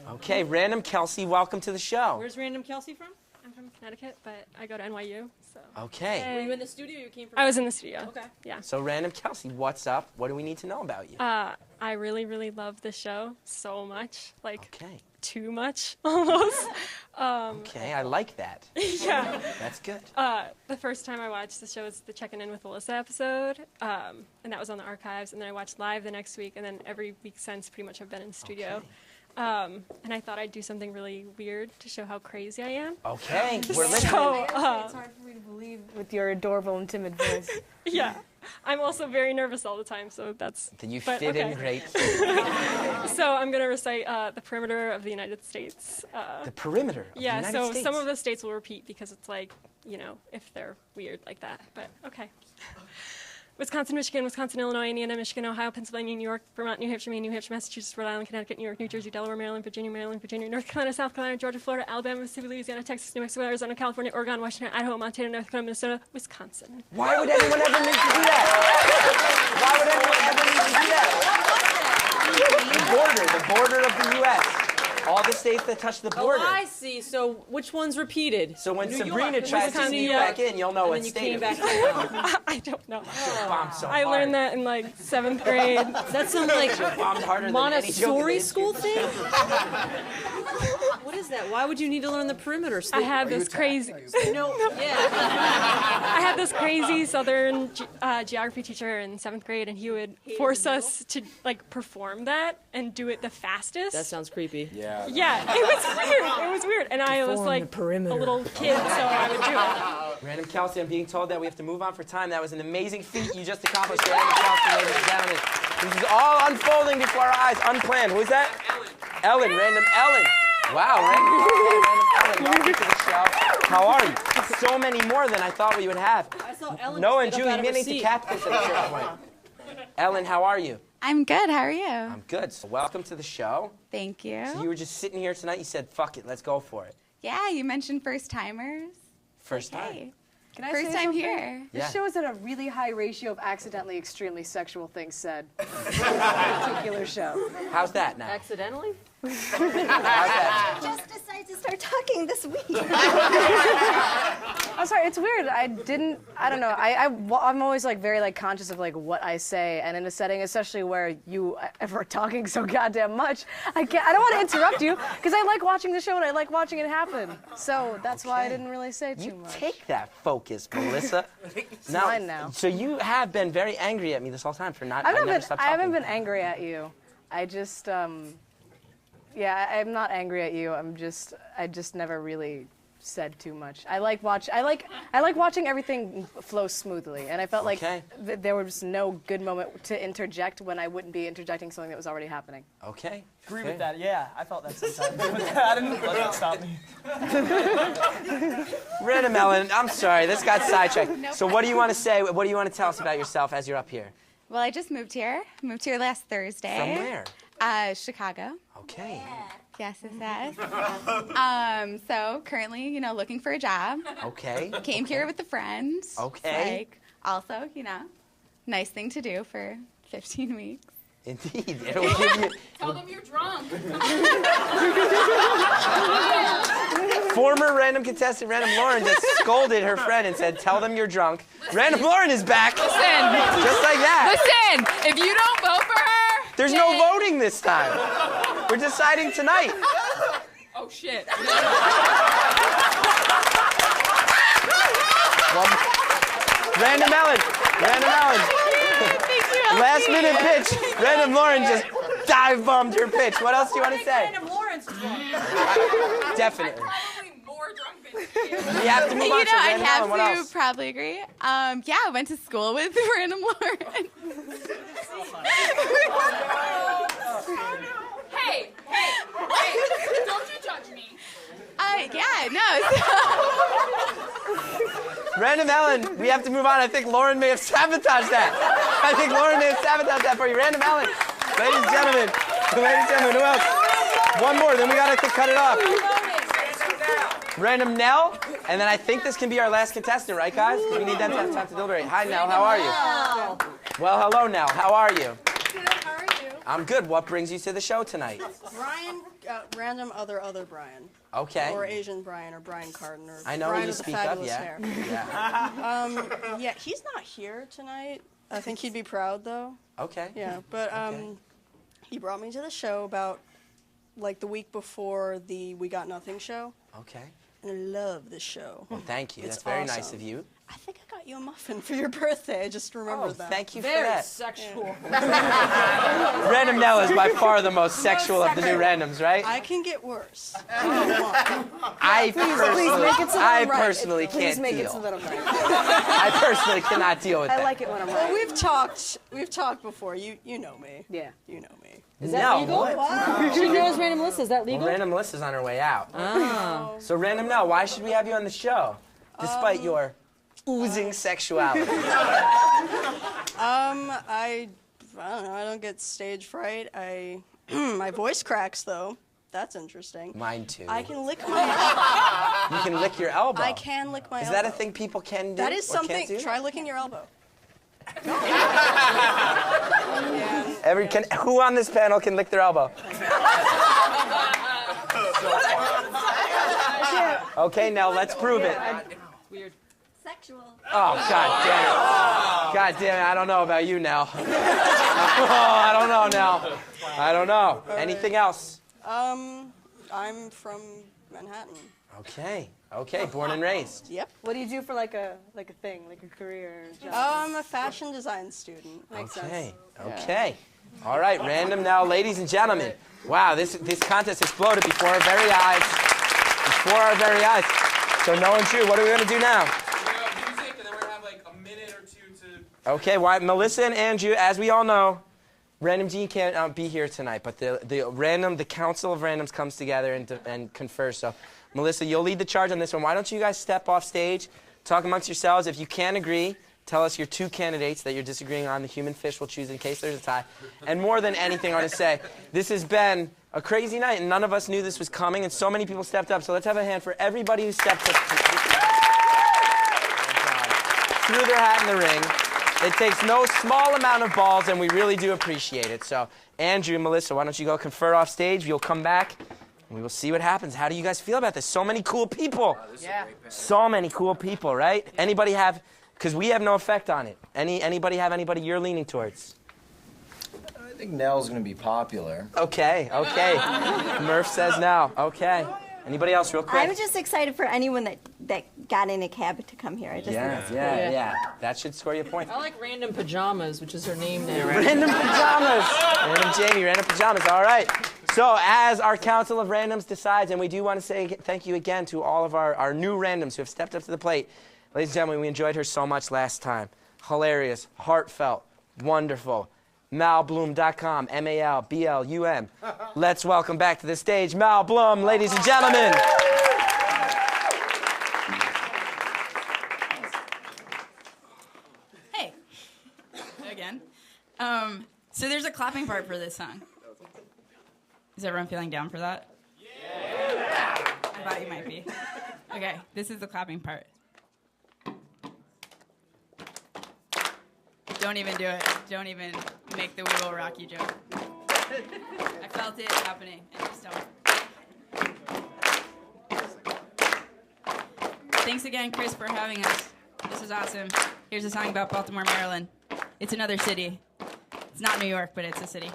Okay, Random Kelsey, welcome to the show. Where's Random Kelsey from? I'm from Connecticut, but I go to NYU. So. Okay. Were you in the studio? Or you came from? I was in the studio. Okay. Yeah. So, Random Kelsey, what's up? What do we need to know about you? I really, really love the show so much. Like, okay. Too much, almost. Okay, I like that. Yeah. That's good. The first time I watched the show was the Checking In with Alyssa episode, and that was on the archives. And then I watched live the next week, and then every week since, pretty much I've been in the studio. Okay. And I thought I'd do something really weird to show how crazy I am. Okay, we're listening. So, it's hard for me to believe with your adorable and timid voice. Yeah. I'm also very nervous all the time, so that's... Then you fit in great. So I'm going to recite the perimeter of the United States. The perimeter of the United States? Yeah, so some of the states will repeat because it's like, you know, if they're weird like that. But, okay. Wisconsin, Michigan, Wisconsin, Illinois, Indiana, Michigan, Ohio, Pennsylvania, New York, Vermont, New Hampshire, Maine, New Hampshire, Massachusetts, Rhode Island, Connecticut, New York, New Jersey, Delaware, Maryland, Virginia, North Carolina, South Carolina, Georgia, Florida, Alabama, Mississippi, Louisiana, Texas, New Mexico, Arizona, California, Oregon, Washington, Idaho, Montana, North Dakota, Minnesota, Wisconsin. Why would anyone ever need to do that? Why would anyone ever need to do that? The border of the U.S. All the states that touch the border. Oh, I see. So which one's repeated? So when New Sabrina York, tries to sneak back in, you'll know what state it was. I don't know. Bombed so I learned that in like 7th grade. That sounds like bombed harder than Montessori school thing? What is that? Why would you need to learn the perimeter? I have this crazy. No, yeah. I had this crazy Southern geography teacher in 7th grade, and he would force us to like perform that and do it the fastest. That sounds creepy. Yeah. Yeah, it was weird. It was weird, and I was like a little kid, so I would do it. Random Kelsey, I'm being told that we have to move on for time. That was an amazing feat you just accomplished, Random Kelsey, ladies and gentlemen. This is all unfolding before our eyes, unplanned. Who is that? Ellen, Random Ellen. Wow, Random Ellen, welcome to the show. How are you? So many more than I thought we would have. I saw Ellen Noah and get up Julie out of her meaning to seat. catch this at a certain point. Ellen, how are you? I'm good. How are you? I'm good. So welcome to the show. Thank you. So you were just sitting here tonight. You said, fuck it, let's go for it. Yeah, you mentioned first-timers. First time. Hey. Can I First say time something? here. Yeah. This show is at a really high ratio of accidentally extremely sexual things said. This particular show. How's that now? Accidentally? How's that? Just decided to start talking this week. I'm sorry, it's weird. I don't know. I'm always like very like conscious of like what I say, and in a setting, especially where you are talking so goddamn much, I don't want to interrupt you because I like watching the show and I like watching it happen. So that's why I didn't really say too much. Take that focus, Melissa. It's mine now. So you have been very angry at me this whole time for not. I never stopped talking. haven't been angry at you. I just yeah, I'm not angry at you. I just never really said too much. I like watching everything flow smoothly, and I felt like there was no good moment to interject when I wouldn't be interjecting something that was already happening. Okay. Agree with that. Yeah, I felt that sometimes. I didn't let that stop me. Random Ellen, I'm sorry, this got sidetracked. So what do you want to say? What do you want to tell us about yourself as you're up here? Well, I just moved here. Moved here last Thursday. From where? Chicago. Okay. Yes. So currently, looking for a job. Okay. Came here with a friend. Okay. Like, also, nice thing to do for 15 weeks. Indeed. It'll give you... Tell them you're drunk. Former random contestant Random Lauren just scolded her friend and said, "Tell them you're drunk." Random Lauren is back. Listen. Just like that. Listen, if you don't vote for her, there's no voting this time. We're deciding tonight. Oh shit. Random Ellen. Last minute pitch. Random Lauren just dive bombed her pitch. What else do you want to say? Random Lauren's drunk. Definitely. Probably more drunk than you. We have to move on to I'd Random have Ellen. What to else? probably agree. Yeah, I went to school with Random Lauren. Hey, don't you judge me. Random Ellen, we have to move on. I think Lauren may have sabotaged that. For you. Random Ellen. Ladies and gentlemen, who else? One more, then we gotta cut it off. Random Nell, and then I think this can be our last contestant, right, guys? Because we need them to have time to deliberate. Hi, Nell, how are you? Well, hello, Nell. How are you? Good, how are you? I'm good. What brings you to the show tonight? Brian, random other Brian. Okay. Or Asian Brian, or Brian Carden, or I know Brian you with the speak up, fabulous yeah. hair. Yeah. Yeah, he's not here tonight. I think he'd be proud, though. Okay. Yeah, but Okay. he brought me to the show about, like, the week before the We Got Nothing show. Okay. And I love this show. Well, thank you. It's That's very nice awesome. of you. I think I got you a muffin for your birthday. I just remembered that. thank you for Very that. sexual. Random Nell is by far the most sexual of the new randoms, right? I can get worse. I personally Please can't make deal. it so that I'm right. I personally cannot deal with that. I like it when I'm right. Well, we've talked before. You know me. Yeah. You know me. Is that legal? What? She knows Random Melissa. Is that legal? Well, Random Melissa's on her way out. Oh. So Random Nell, why should we have you on the show, despite your oozing sexuality? I don't know. I don't get stage fright. My voice cracks though. That's interesting. Mine too. I can lick my. You can lick your elbow. I can lick my Is elbow. that a thing people can do? That is or can't something. do? Try licking your elbow. Who on this panel can lick their elbow? Okay, now let's prove it. Weird. Sexual. Oh, God damn it. God damn it, I don't know about you now. I don't know now. I don't know. Anything else? I'm from Manhattan. Okay, born and raised. Yep. What do you do for like a thing, like a career? Job? I'm a fashion design student. Makes sense. Okay. All right, Random now, ladies and gentlemen. Wow, this contest exploded before our very eyes. Before our very eyes. So Noah and Drew, what are we going to do now? Music, and then we're going to have like a minute or two to... Okay, Melissa and Andrew, as we all know, Random Gene can't be here tonight, but the Council of Randoms comes together and confers. So, Melissa, you'll lead the charge on this one. Why don't you guys step off stage, talk amongst yourselves. If you can't agree, tell us your two candidates that you're disagreeing on. The human fish will choose in case there's a tie. And more than anything, I want to say, this has been a crazy night, and none of us knew this was coming, and so many people stepped up. So let's have a hand for everybody who stepped up. Threw their hat in the ring. It takes no small amount of balls, and we really do appreciate it. So, Andrew and Melissa, why don't you go confer off stage? You'll come back, and we will see what happens. How do you guys feel about this? So many cool people. Yeah. So many cool people, right? Anybody have, because we have no effect on it. Anybody have anybody you're leaning towards? I think Nell's going to be popular. Okay. Murph says no. Okay. Anybody else real quick? I'm just excited for anyone that got in a cab to come here. I just Yeah. That should score you a point. I like Random Pajamas, which is her name now. Random Pajamas. Random Jamie, Random Pajamas. All right. So as our Council of Randoms decides, and we do want to say thank you again to all of our new randoms who have stepped up to the plate. Ladies and gentlemen, we enjoyed her so much last time. Hilarious, heartfelt, wonderful. MalBlum.com, MalBlum. Let's welcome back to the stage Mal Blum, ladies and gentlemen. Hey, again. So there's a clapping part for this song. Is everyone feeling down for that? Yeah! I thought you might be. Okay, this is the clapping part. Don't even do it. Don't even make the We Will Rock You joke. I felt it happening, and just don't. Thanks again, Chris, for having us. This is awesome. Here's a song about Baltimore, Maryland. It's another city. It's not New York, but it's a city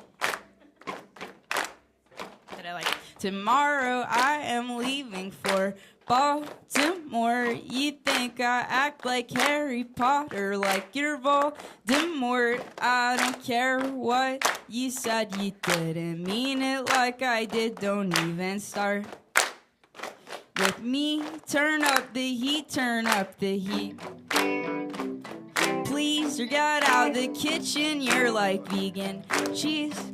that I like. Tomorrow I am leaving for Baltimore. You think I act like Harry Potter, like you're Voldemort. I don't care what you said, you didn't mean it like I did. Don't even start with me. Turn up the heat, turn up the heat. Please, or get out the kitchen, you're like vegan cheese.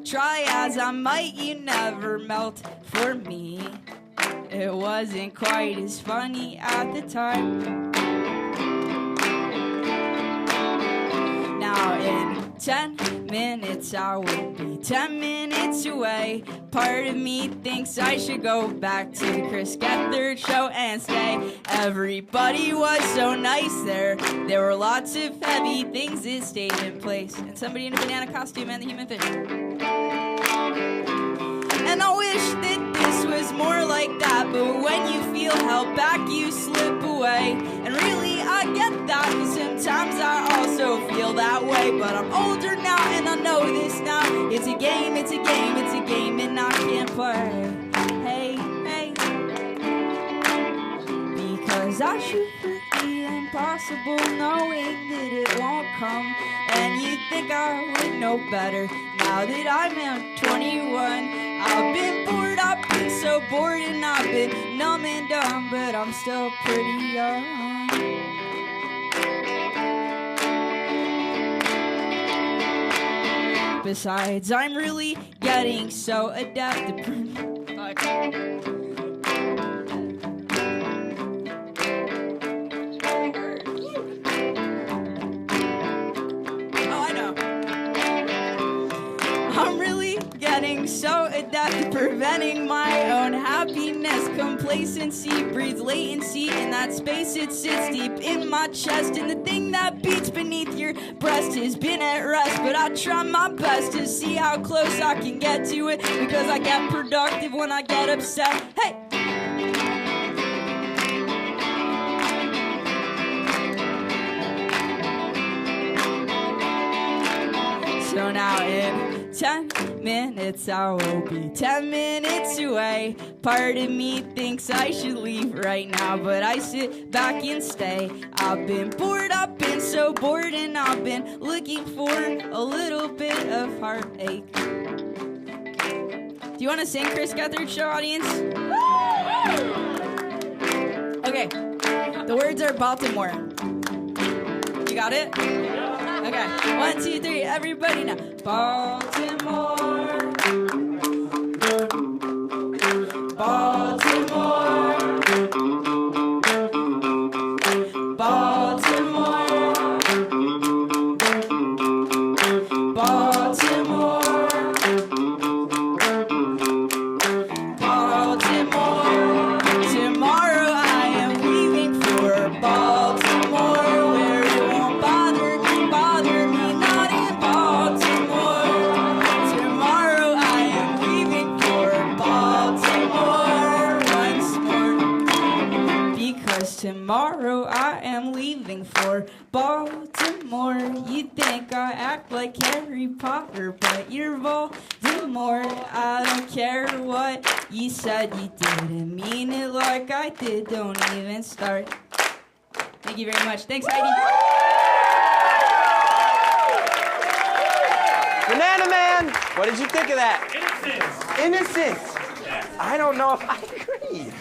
Try as I might, you never melt for me. It wasn't quite as funny at the time. Now in 10 minutes I will be 10 minutes away. part of me thinks I should go back to the Chris Gethard show and stay. Everybody was so nice there. There were lots of heavy things that stayed in place. And somebody in a banana costume and the human fish. And I wish that this was more like that, but when you feel held back, you slip away. And really, I get that, cause sometimes I also feel that way. But I'm older now, and I know this now. It's a game, it's a game, it's a game, and I can't play. Hey, hey. Because I shoot for the impossible, knowing that it won't come. And you'd think I would know better now that I'm 21. I've been bored, I've been so bored, and I've been numb and dumb, but I'm still pretty young. Besides, I'm really getting so adept to so adept at preventing my own happiness. Complacency breeds latency in that space. It sits deep in my chest, and the thing that beats beneath your breast has been at rest. But I try my best to see how close I can get to it, because I get productive when I get upset. Hey! So now in 10 minutes I will be 10 minutes away. Part of me thinks I should leave right now, but I sit back and stay. I've been bored, I've been so bored, and I've been looking for a little bit of heartache. Do you want to sing, Chris Gethard show audience? Okay, the words are Baltimore. You got it? Okay, 1, 2, 3, everybody now. Baltimore, Baltimore, Baltimore, Baltimore, Baltimore. Tomorrow I am leaving for Baltimore, where it won't bother me, not in Baltimore. Tomorrow I am leaving for Baltimore once more, because tomorrow I am leaving for Baltimore. You think I act like Harry Potter, but you're Voldemort. I don't care what you said, you didn't mean it like I did. Don't even start. Thank you very much. Thanks, Heidi. Banana Man, what did you think of that? Innocent. I don't know if I agree.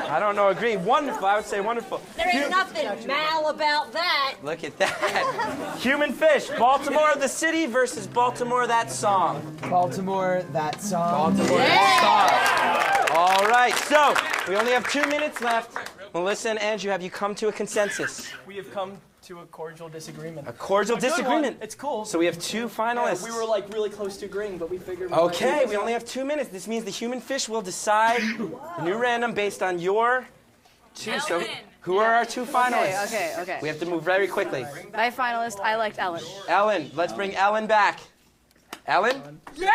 I don't know, agree. Wonderful, I would say wonderful. There ain't nothing mal about that. Look at that. Human Fish, Baltimore the city versus Baltimore that song. Baltimore that song. Baltimore that song. All right, so we only have 2 minutes left. Melissa and Andrew, have you come to a consensus? We have come to a cordial disagreement. A cordial disagreement? It's cool. So we have 2 finalists. Yeah, we were like really close to agreeing, but we figured. Okay, we only have 2 minutes. This means the Human Fish will decide a new random based on your 2. So who are our 2 finalists? Okay. We have to move very quickly. My finalist, I liked Ellen. Ellen, let's bring Ellen back. Ellen? Yeah!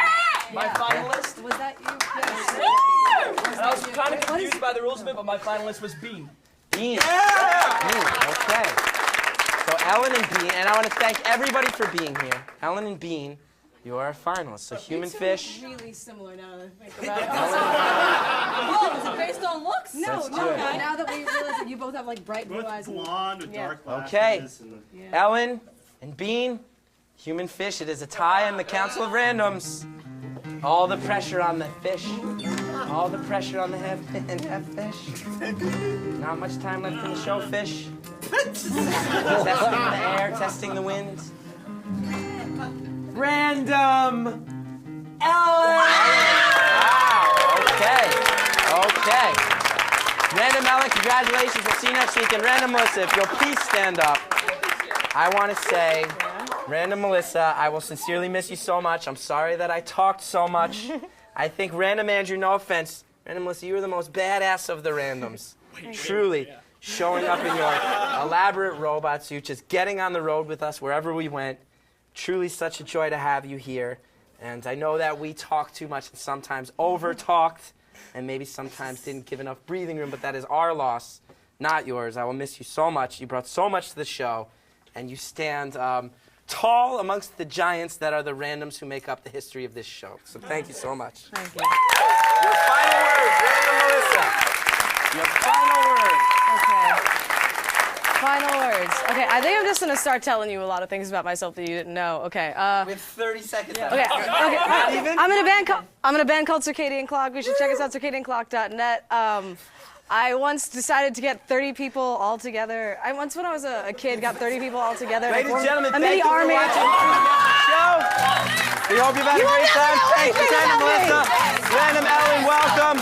My finalist. Was that you? Yes. I was kind of confused by the rules of it, but my finalist was Bean. Bean. Yeah! Okay. So Ellen and Bean, and I want to thank everybody for being here. Ellen and Bean, you are our finalists. So Human Fish. Really similar now that I think about it. Oh, is it based on looks? Let's No. do it. Now that we realize that you both have like bright blue eyes. Blonde with dark Okay. glasses. Ellen and Bean, Human Fish. It is a tie in the Council of Randoms. All the pressure on the fish. All the pressure on the fish. Not much time left in the show, fish. Testing the air, testing the wind. Random Ellen! Wow, okay. Random Ellen, congratulations. We'll see you next week. And Random Melissa, if you'll please stand up. I want to say, Random Melissa, I will sincerely miss you so much. I'm sorry that I talked so much. I think Random Andrew, no offense, Random Melissa, you were the most badass of the randoms. Truly. Showing up in your elaborate robot suit, just getting on the road with us wherever we went. Truly such a joy to have you here. And I know that we talked too much and sometimes over-talked and maybe sometimes didn't give enough breathing room, but that is our loss, not yours. I will miss you so much. You brought so much to the show, and you stand tall amongst the giants that are the randoms who make up the history of this show. So thank you so much. Thank you. Your final words, Random Melissa. Your final words. Okay. Final words. Okay, I think I'm just gonna start telling you a lot of things about myself that you didn't know. Okay. We have 30 seconds left. Okay. I'm in a band called Circadian Clock. We should check us out, circadianclock.net. I once decided to get 30 people all together. When I was a kid, got 30 people all together. Ladies and gentlemen, a thank mini you for army. watching the show. We hope you've had a great time. Thank you, Random Melissa. Random Ellen, welcome.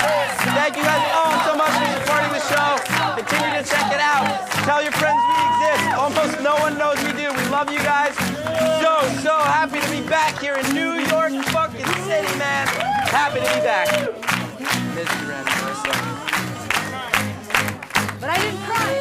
Thank you guys all so much for supporting the show. Continue to check it out. Tell your friends we exist. Almost no one knows we do. We love you guys. So happy to be back here in New York fucking City, man. Happy to be back. Miss you, Random Melissa. But I didn't cry.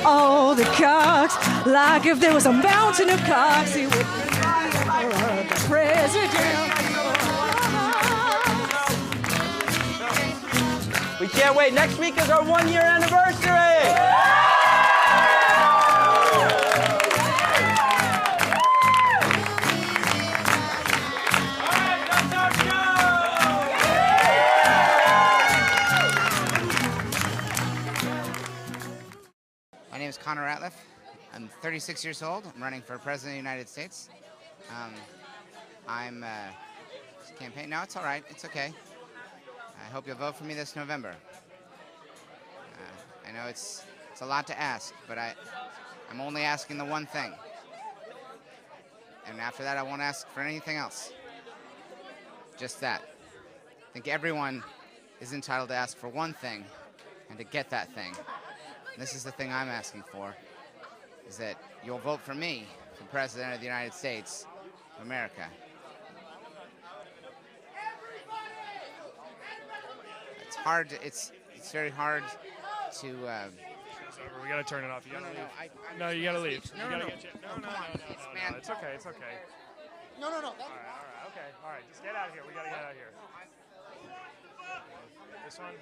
All the cocks, like if there was a mountain of cocks, he would be the president. We can't wait. Next week is our 1-year anniversary. My name is Connor Ratliff. I'm 36 years old. I'm running for President of the United States. I'm campaign. No, it's all right. It's okay. I hope you'll vote for me this November. I know it's a lot to ask, but I'm only asking the one thing. And after that, I won't ask for anything else. Just that. I think everyone is entitled to ask for one thing and to get that thing. This is the thing I'm asking for, is that you'll vote for me for President of the United States of America. It's hard, it's very hard to... It's over. We gotta turn it off. You gotta leave. No, you gotta leave. No, No, no. it's okay, it's okay. No. All right, okay, all right. Just get out of here. We gotta get out of here. This one?